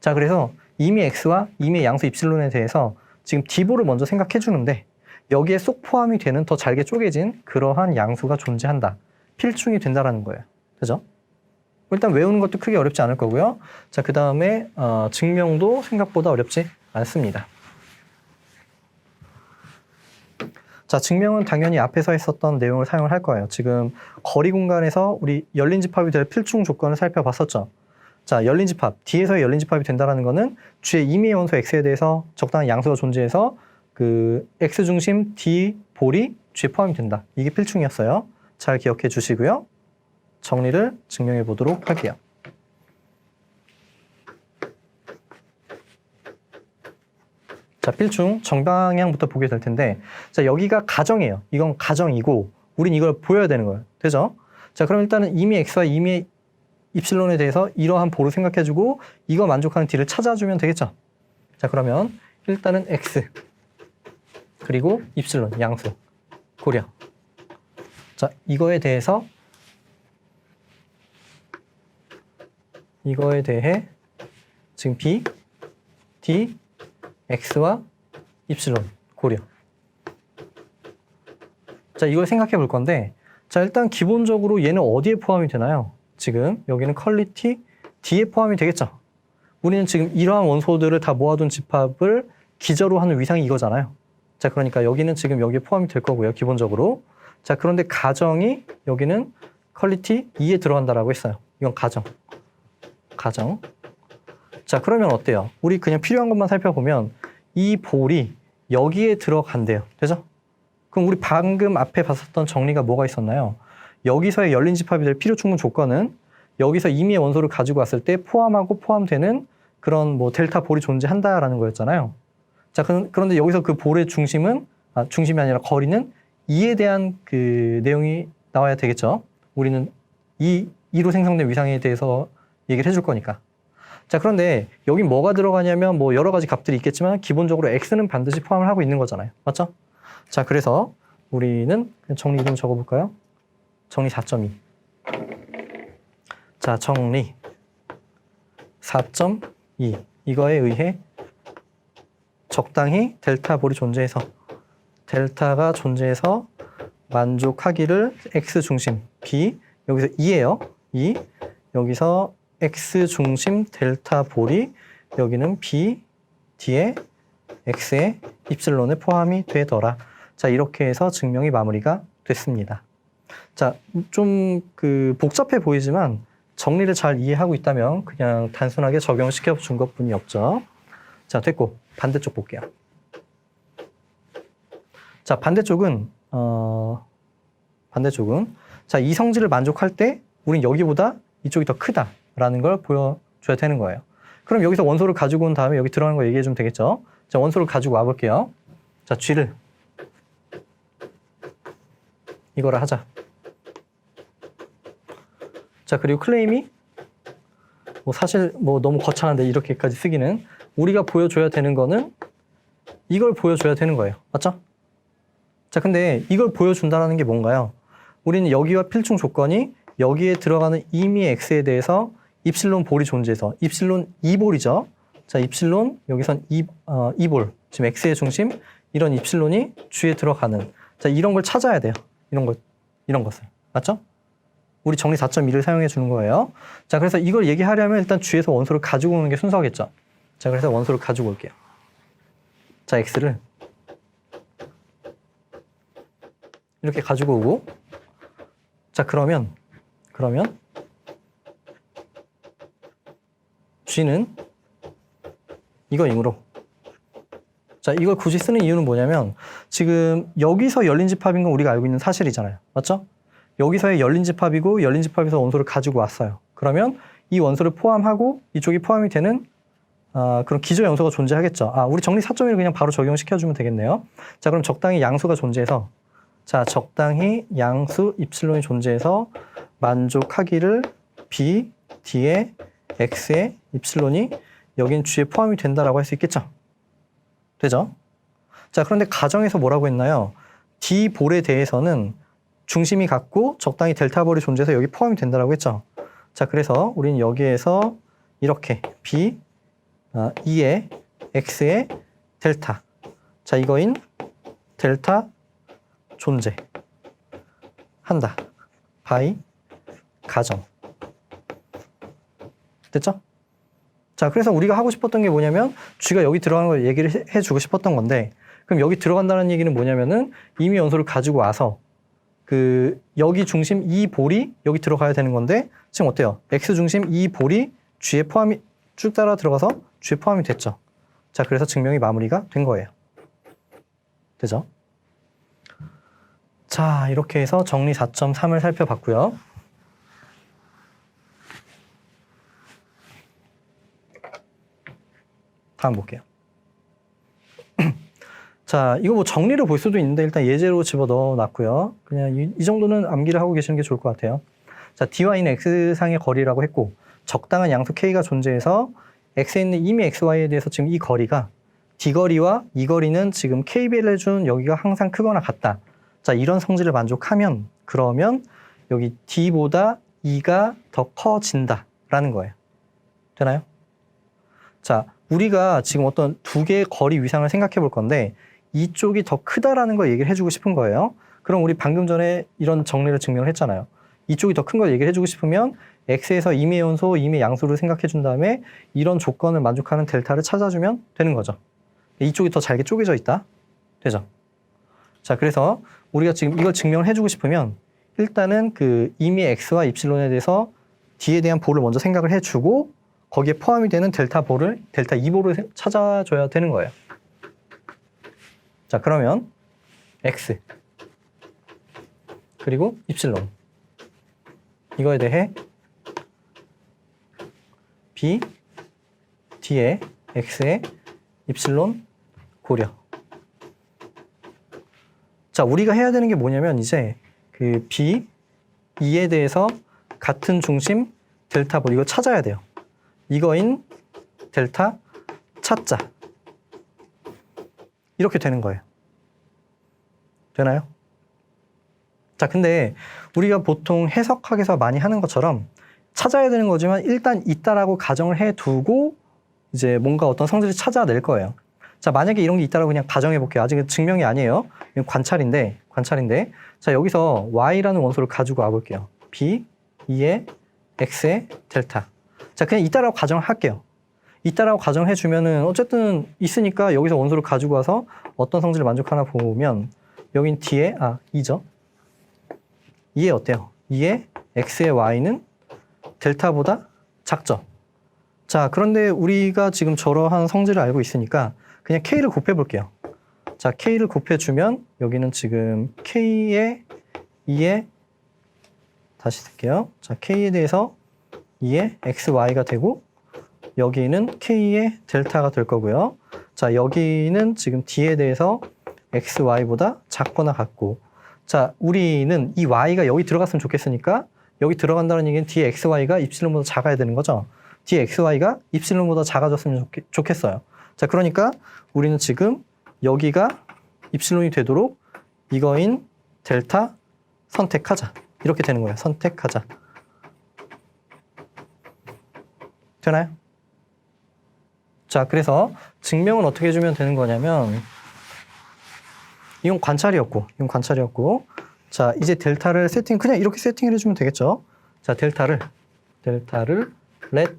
자, 그래서 이미 X와 이미의 양수 입실론에 대해서 지금 D볼을 먼저 생각해 주는데 여기에 쏙 포함이 되는 더 잘게 쪼개진 그러한 양수가 존재한다. 필충이 된다라는 거예요. 그죠? 일단 외우는 것도 크게 어렵지 않을 거고요. 자, 그 다음에 증명도 생각보다 어렵지 않습니다. 자, 증명은 당연히 앞에서 했었던 내용을 사용을 할 거예요. 지금 거리 공간에서 우리 열린 집합이 될 필충 조건을 살펴봤었죠. 자, 열린 집합, D에서의 열린 집합이 된다는 거는 G의 임의의 원소 X에 대해서 적당한 양수가 존재해서 그 X 중심 D 볼이 G에 포함이 된다. 이게 필충이었어요. 잘 기억해 주시고요. 정리를 증명해 보도록 할게요. 자, 필충 정방향부터 보게 될 텐데 자, 여기가 가정이에요. 이건 가정이고 우린 이걸 보여야 되는 거예요. 되죠? 자, 그럼 일단은 이미 X와 이미 입실론에 대해서 이러한 볼을 생각해주고 이거 만족하는 D를 찾아주면 되겠죠? 자, 그러면 일단은 X 그리고 입실론 양수 고려. 자, 이거에 대해 지금 B, D, X와 입실론 고려. 자, 이걸 생각해 볼 건데 자, 일단 기본적으로 얘는 어디에 포함이 되나요? 지금 여기는 퀄리티 D에 포함이 되겠죠. 우리는 지금 이러한 원소들을 다 모아둔 집합을 기저로 하는 위상이 이거잖아요. 자, 그러니까 여기는 지금 여기에 포함이 될 거고요. 기본적으로. 자, 그런데 가정이 여기는 퀄리티 2에 들어간다라고 했어요. 이건 가정. 자, 그러면 어때요? 우리 그냥 필요한 것만 살펴보면 이 볼이 여기에 들어간대요. 되죠? 그럼 우리 방금 앞에 봤었던 정리가 뭐가 있었나요? 여기서의 열린 집합이 될 필요 충분 조건은 여기서 임의의 원소를 가지고 왔을 때 포함하고 포함되는 그런 뭐 델타 볼이 존재한다라는 거였잖아요. 자, 그런데 여기서 그 볼의 중심이 아니라 거리는 2에 대한 그 내용이 나와야 되겠죠. 우리는 2로 생성된 위상에 대해서 얘기를 해줄 거니까. 자, 그런데 여기 뭐가 들어가냐면 뭐 여러 가지 값들이 있겠지만 기본적으로 X는 반드시 포함을 하고 있는 거잖아요. 맞죠? 자, 그래서 우리는 정리 좀 적어볼까요? 정리 4.2. 자, 정리 4.2. 이거에 의해 적당히 델타 볼이 존재해서 델타가 존재해서 만족하기를 X 중심 B 여기서 2예요. 2 여기서 X 중심 델타 볼이 여기는 B D에 X의 입실론에 포함이 되더라. 자, 이렇게 해서 증명이 마무리가 됐습니다. 자, 좀 그 복잡해 보이지만 정리를 잘 이해하고 있다면 그냥 단순하게 적용시켜 준 것뿐이 없죠. 자, 됐고 반대쪽 볼게요. 자, 반대쪽은 자, 이 성질을 만족할 때 우린 여기보다 이쪽이 더 크다라는 걸 보여줘야 되는 거예요. 그럼 여기서 원소를 가지고 온 다음에 여기 들어가는 거 얘기해 주면 되겠죠. 자, 원소를 가지고 와 볼게요. 자, G를 이거를 하자. 자, 그리고 클레임이 뭐 사실 뭐 너무 거창한데 이렇게까지 쓰기는 우리가 보여줘야 되는 거는 이걸 보여줘야 되는 거예요. 맞죠? 자, 근데 이걸 보여준다는 게 뭔가요? 우리는 여기와 필충 조건이 여기에 들어가는 임의 x에 대해서 입실론 볼이 존재해서 입실론 2볼이죠. 자, 입실론 여기선 2볼. 지금 x의 중심 이런 입실론이 G에 들어가는. 자, 이런 걸 찾아야 돼요. 이런 것을. 맞죠? 우리 정리 4.2를 사용해 주는 거예요. 자, 그래서 이걸 얘기하려면 일단 G에서 원소를 가지고 오는 게 순서겠죠. 자, 그래서 원소를 가지고 올게요. 자, x를 이렇게 가지고 오고, 자, 그러면 G는 이거이므로, 자, 이걸 굳이 쓰는 이유는 뭐냐면 지금 여기서 열린 집합인 건 우리가 알고 있는 사실이잖아요. 맞죠? 여기서의 열린 집합이고 열린 집합에서 원소를 가지고 왔어요. 그러면 이 원소를 포함하고 이쪽이 포함이 되는 그런 기저 영소가 존재하겠죠. 우리 정리 4.1을 그냥 바로 적용시켜주면 되겠네요. 자, 그럼 적당히 양수가 존재해서, 자, 적당히 양수 입실론이 존재해서 만족하기를 B, D의 X의 입실론이 여긴 G에 포함이 된다라고 할 수 있겠죠. 되죠? 자, 그런데 가정에서 뭐라고 했나요? D 볼에 대해서는 중심이 같고 적당히 델타 볼이 존재해서 여기 포함이 된다라고 했죠. 자, 그래서 우리는 여기에서 이렇게 B, 2의 X의 델타. 자, 이거인 델타 존재 한다. 바이 가정. 됐죠? 자, 그래서 우리가 하고 싶었던 게 뭐냐면 G가 여기 들어가는 걸 얘기를 해주고 싶었던 건데, 그럼 여기 들어간다는 얘기는 뭐냐면은 이미 원소를 가지고 와서 여기 중심 이 볼이 여기 들어가야 되는 건데, 지금 어때요? X 중심 이 볼이 G에 포함이 쭉 따라 들어가서 G에 포함이 됐죠. 자, 그래서 증명이 마무리가 된 거예요. 되죠? 자, 이렇게 해서 정리 4.3을 살펴봤고요. 다음 볼게요. 자, 이거 뭐 정리를 볼 수도 있는데 일단 예제로 집어넣어 놨고요. 그냥 이 정도는 암기를 하고 계시는 게 좋을 것 같아요. 자, D와 E는 X상의 거리라고 했고, 적당한 양수 K가 존재해서 X에 있는 이미 XY에 대해서 지금 이 거리가 D 거리와 이 거리는 지금 KB를 해준 여기가 항상 크거나 같다. 자, 이런 성질을 만족하면 그러면 여기 D보다 E가 더 커진다 라는 거예요. 되나요? 자, 우리가 지금 어떤 두 개의 거리 위상을 생각해 볼 건데 이쪽이 더 크다라는 걸 얘기를 해주고 싶은 거예요. 그럼 우리 방금 전에 이런 정리를 증명을 했잖아요. 이쪽이 더 큰 걸 얘기를 해주고 싶으면 X에서 임의 연소, 임의 양수를 생각해 준 다음에 이런 조건을 만족하는 델타를 찾아주면 되는 거죠. 이쪽이 더 잘게 쪼개져 있다. 되죠? 자, 그래서 우리가 지금 이걸 증명을 해주고 싶으면 일단은 임의 X와 입실론에 대해서 D에 대한 볼을 먼저 생각을 해주고 거기에 포함이 되는 델타 2볼을 찾아줘야 되는 거예요. 자, 그러면 X 그리고 입실론 이거에 대해 B, D의 X의 입실론 고려. 자, 우리가 해야 되는 게 뭐냐면 이제 B, E에 대해서 같은 중심 델타 볼 이거 찾아야 돼요. 이거인 델타 찾자. 이렇게 되는 거예요. 되나요? 자, 근데 우리가 보통 해석학에서 많이 하는 것처럼 찾아야 되는 거지만 일단 있다라고 가정을 해두고 이제 뭔가 어떤 성질을 찾아낼 거예요. 자, 만약에 이런 게 있다라고 그냥 가정해 볼게요. 아직은 증명이 아니에요. 이건 관찰인데. 자, 여기서 y라는 원소를 가지고 와볼게요. b, 2의 x의 델타. 자, 그냥 있다라고 가정을 할게요. 있다라고 가정해 주면은 어쨌든 있으니까 여기서 원소를 가지고 와서 어떤 성질을 만족하나 보면 여긴 d의 2죠. 2의 어때요? 2의 x의 y는 델타보다 작죠. 자, 그런데 우리가 지금 저러한 성질을 알고 있으니까 그냥 k를 곱해 볼게요. 자, k를 곱해 주면 여기는 지금 k의 2의 다시 쓸게요. 자, k에 대해서 2의 xy가 되고 여기는 k의 델타가 될 거고요. 자, 여기는 지금 d에 대해서 xy보다 작거나 같고, 자, 우리는 이 y가 여기 들어갔으면 좋겠으니까 여기 들어간다는 얘기는 dxy가 입실론보다 작아야 되는 거죠. dxy가 입실론보다 작아졌으면 좋겠어요. 자, 그러니까 우리는 지금 여기가 입실론이 되도록 이거인 델타 선택하자. 이렇게 되는 거예요. 선택하자. 되나요? 자, 그래서 증명은 어떻게 해주면 되는 거냐면 이건 관찰이었고 자, 이제 델타를 그냥 이렇게 세팅을 해주면 되겠죠. 자, 델타를 let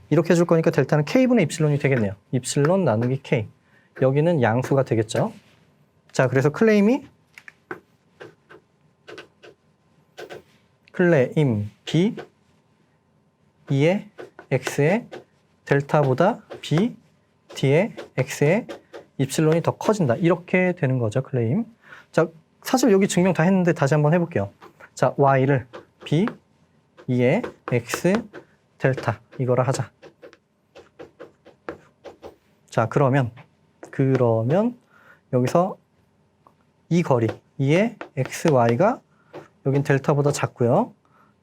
이렇게 해줄 거니까 델타는 k분의 입실론이 되겠네요. 입실론 나누기 k. 여기는 양수가 되겠죠. 자, 그래서 클레임 B 2의 x의 델타보다 B D의 x의 입실론이 더 커진다. 이렇게 되는 거죠, 클레임. 자, 사실 여기 증명 다 했는데 다시 한번 해볼게요. 자, y를 B 2의 x 델타 이거를 하자. 자, 그러면 여기서 이 거리 2의 xy가 여긴 델타보다 작고요.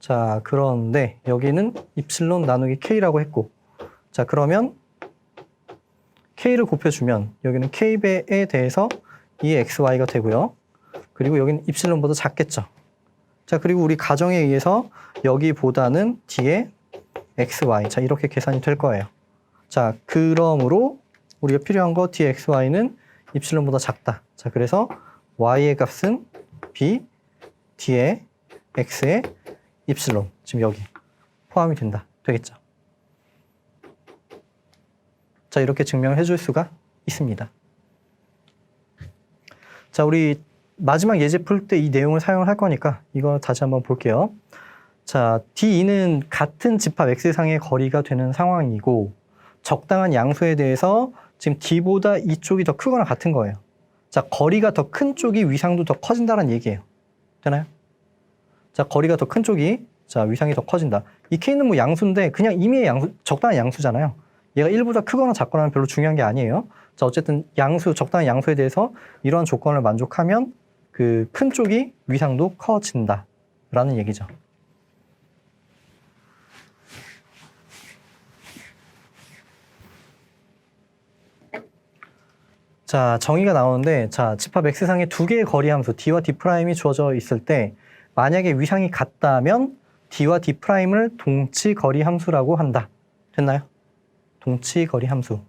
자, 그런데 여기는 입실론 나누기 k라고 했고, 자, 그러면 k를 곱해주면 여기는 k배에 대해서 2의 xy가 되고요. 그리고 여기는 입실론보다 작겠죠. 자, 그리고 우리 가정에 의해서 여기보다는 d의 xy. 자, 이렇게 계산이 될 거예요. 자, 그러므로 우리가 필요한 거 dxy는 입실론보다 작다. 자, 그래서 y의 값은 b d의 x의 입실론. 지금 여기 포함이 된다. 되겠죠. 자, 이렇게 증명을 해줄 수가 있습니다. 자, 우리 마지막 예제 풀 때 이 내용을 사용을 할 거니까 이거 다시 한번 볼게요. 자, D2는 같은 집합 X상의 거리가 되는 상황이고 적당한 양수에 대해서 지금 D보다 이쪽이 더 크거나 같은 거예요. 자, 거리가 더 큰 쪽이 위상도 더 커진다는 얘기예요. 되나요? 자, 거리가 더 큰 쪽이 자, 위상이 더 커진다. 이 K는 뭐 양수인데 그냥 임의의 양수, 적당한 양수잖아요. 얘가 1보다 크거나 작거나는 별로 중요한 게 아니에요. 자, 어쨌든 적당한 양수에 대해서 이러한 조건을 만족하면 그 큰 쪽이 위상도 커진다라는 얘기죠. 자, 정의가 나오는데, 자, 집합 X상에 두 개의 거리 함수 D와 D'이 주어져 있을 때 만약에 위상이 같다면 D와 D'를 동치 거리 함수라고 한다. 됐나요? 동치 거리 함수.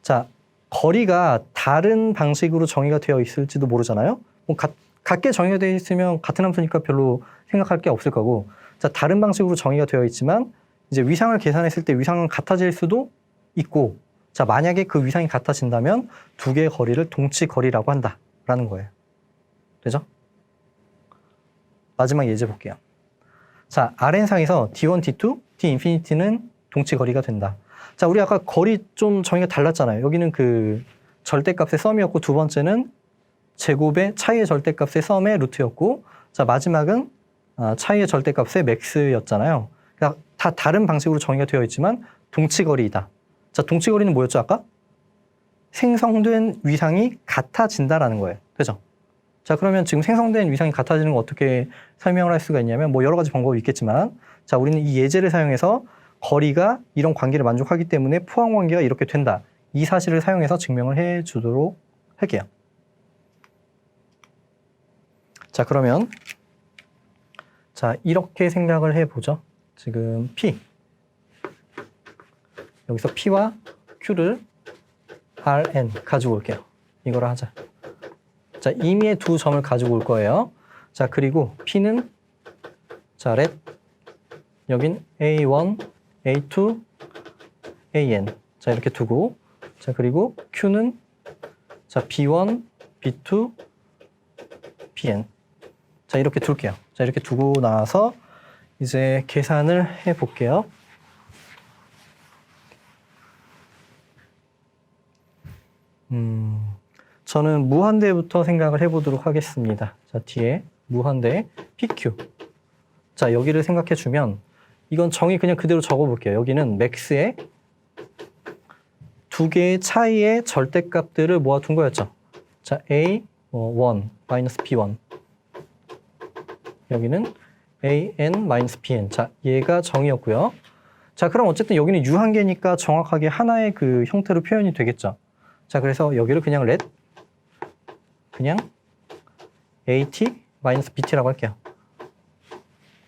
자, 거리가 다른 방식으로 정의가 되어 있을지도 모르잖아요. 뭐 같게 정의가 되어 있으면 같은 함수니까 별로 생각할 게 없을 거고, 자, 다른 방식으로 정의가 되어 있지만 이제 위상을 계산했을 때 위상은 같아질 수도 있고, 자, 만약에 그 위상이 같아진다면 두 개의 거리를 동치 거리라고 한다라는 거예요. 되죠? 마지막 예제 볼게요. 자, Rn상에서 D1, D2, D∞는 동치 거리가 된다. 자, 우리 아까 거리 좀 정의가 달랐잖아요. 여기는 그 절대값의 썸이었고, 두 번째는 제곱의 차이의 절대값의 썸의 루트였고, 자, 마지막은 차이의 절대값의 맥스였잖아요. 그러니까 다 다른 방식으로 정의가 되어 있지만 동치거리이다. 자, 동치거리는 뭐였죠, 아까? 생성된 위상이 같아진다라는 거예요. 되죠? 자, 그러면 지금 생성된 위상이 같아지는 거 어떻게 설명을 할 수가 있냐면, 뭐 여러 가지 방법이 있겠지만, 자, 우리는 이 예제를 사용해서 거리가 이런 관계를 만족하기 때문에 포항 관계가 이렇게 된다. 이 사실을 사용해서 증명을 해 주도록 할게요. 자, 그러면 자, 이렇게 생각을 해보죠. 지금 P 여기서 P와 Q를 Rn 가지고 올게요. 이거를 하자. 자, 임의의 두 점을 가지고 올 거예요. 자, 그리고 P는 자, let 여긴 A1, A2, AN. 자, 이렇게 두고, 자, 그리고 Q는 자, B1, B2, BN. 자, 이렇게 둘게요. 자, 이렇게 두고 나서 이제 계산을 해 볼게요. 저는 무한대부터 생각을 해보도록 하겠습니다. 자, 뒤에 무한대 PQ. 자, 여기를 생각해 주면 이건 정의 그냥 그대로 적어 볼게요. 여기는 맥스의 두 개의 차이의 절대값들을 모아둔 거였죠. 자, A1 마이너스 B1. 여기는 AN 마이너스 BN. 자, 얘가 정의였고요. 자, 그럼 어쨌든 여기는 유한계니까 정확하게 하나의 그 형태로 표현이 되겠죠. 자, 그래서 여기를 그냥 그냥 AT-BT라고 할게요.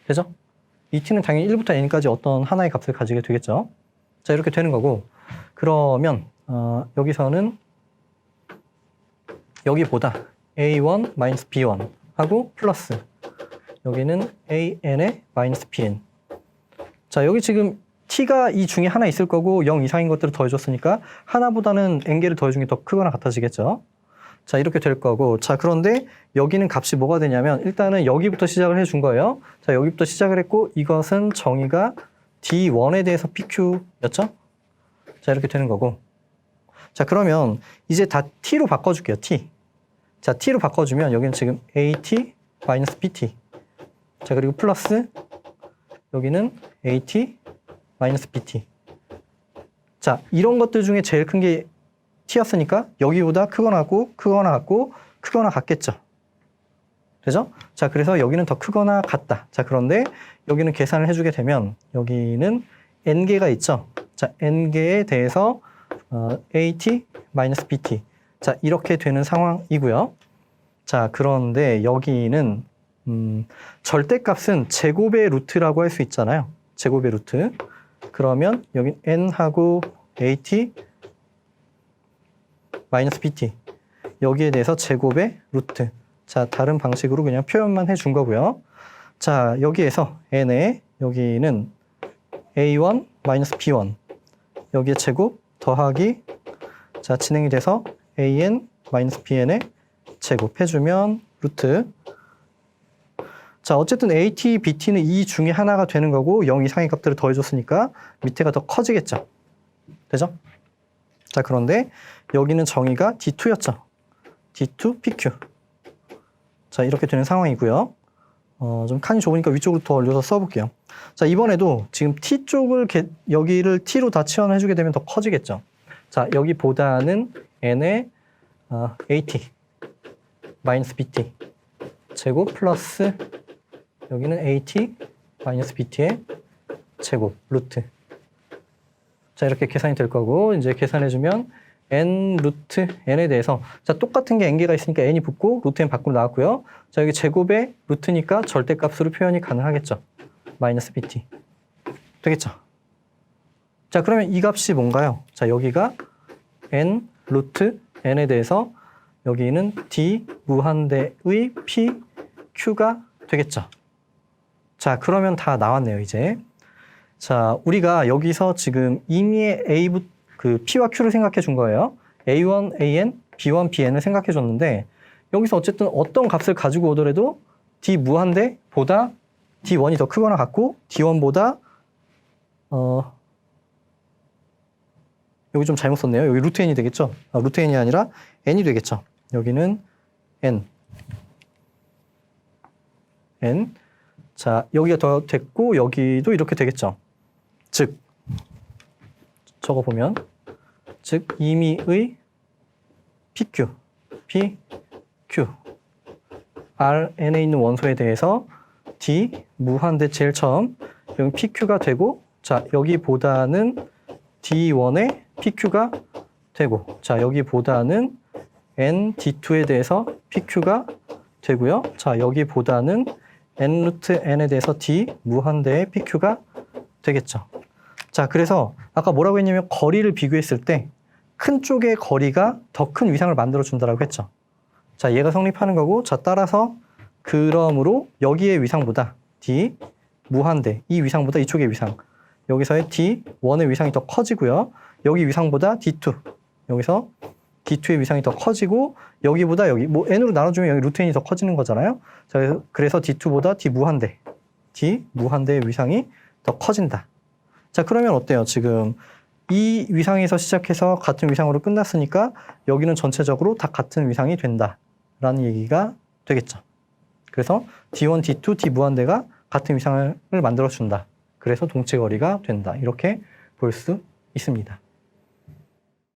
되죠? 이 t는 당연히 1부터 n까지 어떤 하나의 값을 가지게 되겠죠. 자, 이렇게 되는 거고, 그러면 여기서는 여기보다 a1-b1 하고 플러스 여기는 an의 -bn. 자, 여기 지금 t가 이 중에 하나 있을 거고 0 이상인 것들을 더해줬으니까 하나보다는 n개를 더해준 게 더 크거나 같아지겠죠. 자, 이렇게 될 거고, 자, 그런데 여기는 값이 뭐가 되냐면 일단은 여기부터 시작을 해준 거예요. 자, 여기부터 시작을 했고 이것은 정의가 D1에 대해서 PQ였죠? 자, 이렇게 되는 거고, 자, 그러면 이제 다 T로 바꿔줄게요. T. 자, T로 바꿔주면 여기는 지금 AT-BT. 자, 그리고 플러스 여기는 AT-BT. 자, 이런 것들 중에 제일 큰 게 t였으니까 여기보다 크거나 같고 크거나 같고 크거나 같겠죠. 되죠? 자, 그래서 여기는 더 크거나 같다. 자, 그런데 여기는 계산을 해주게 되면 여기는 n개가 있죠. 자, n개에 대해서 AT-BT. 자, 이렇게 되는 상황이고요. 자, 그런데 여기는 절대값은 제곱의 루트라고 할 수 있잖아요. 제곱의 루트. 그러면 여기 n하고 AT -BT. 여기에 대해서 제곱의 루트. 자, 다른 방식으로 그냥 표현만 해준 거고요. 자, 여기에서 n에 여기는 a1 -b1. 여기에 제곱 더하기, 자, 진행이 돼서 an -bn의 제곱 해주면 루트. 자, 어쨌든 AT, BT는 이 중에 하나가 되는 거고 0 이상의 값들을 더해줬으니까 밑에가 더 커지겠죠. 되죠? 자, 그런데 여기는 정의가 D2였죠. D2, PQ. 자, 이렇게 되는 상황이고요. 좀 칸이 좁으니까 위쪽으로 더 올려서 써볼게요. 자, 이번에도 지금 T 쪽을 여기를 T로 다 치환해주게 되면 더 커지겠죠. 자, 여기보다는 N의 AT -BT 제곱 플러스 여기는 AT -BT의 제곱 루트. 자, 이렇게 계산이 될 거고, 이제 계산해주면 n 루트 n에 대해서, 자, 똑같은 게 n개가 있으니까 n이 붙고 루트 n 밖으로 나왔고요. 자, 여기 제곱의 루트니까 절대값으로 표현이 가능하겠죠. -bt. 되겠죠. 자, 그러면 이 값이 뭔가요? 자, 여기가 n 루트 n에 대해서 여기는 d 무한대의 p q가 되겠죠. 자, 그러면 다 나왔네요, 이제. 자, 우리가 여기서 지금 임의의 P와 Q를 생각해 준 거예요. A1, AN, B1, BN을 생각해 줬는데 여기서 어쨌든 어떤 값을 가지고 오더라도 D 무한대보다 D1이 더 크거나 같고 D1보다 여기 좀 잘못 썼네요. 여기 루트 n이 되겠죠. 루트 n이 아니라 n이 되겠죠. 여기는 n. 자, 여기가 더 됐고 여기도 이렇게 되겠죠. 즉, 적어보면, 즉 임의의 PQ, Rn에 있는 원소에 대해서 D 무한대 제일 처음 여기 PQ가 되고, 자, 여기보다는 D1의 PQ가 되고, 자, 여기보다는 N D2에 대해서 PQ가 되고요. 자, 여기보다는 N 루트 N에 대해서 D 무한대의 PQ가 되겠죠. 자, 그래서 아까 뭐라고 했냐면 거리를 비교했을 때 큰 쪽의 거리가 더 큰 위상을 만들어 준다라고 했죠. 자, 얘가 성립하는 거고, 자, 따라서 그러므로 여기의 위상보다 D 무한대, 이 위상보다 이쪽의 위상, 여기서의 D1의 위상이 더 커지고요. 여기 위상보다 D2, 여기서 D2의 위상이 더 커지고, 여기보다 여기, 뭐 N으로 나눠주면 여기 루트 N이 더 커지는 거잖아요. 자, 그래서 D2보다 D 무한대의 위상이 더 커진다. 자, 그러면 어때요? 지금 이 위상에서 시작해서 같은 위상으로 끝났으니까 여기는 전체적으로 다 같은 위상이 된다라는 얘기가 되겠죠. 그래서 D1, D2, D 무한대가 같은 위상을 만들어준다. 그래서 동체 거리가 된다. 이렇게 볼 수 있습니다.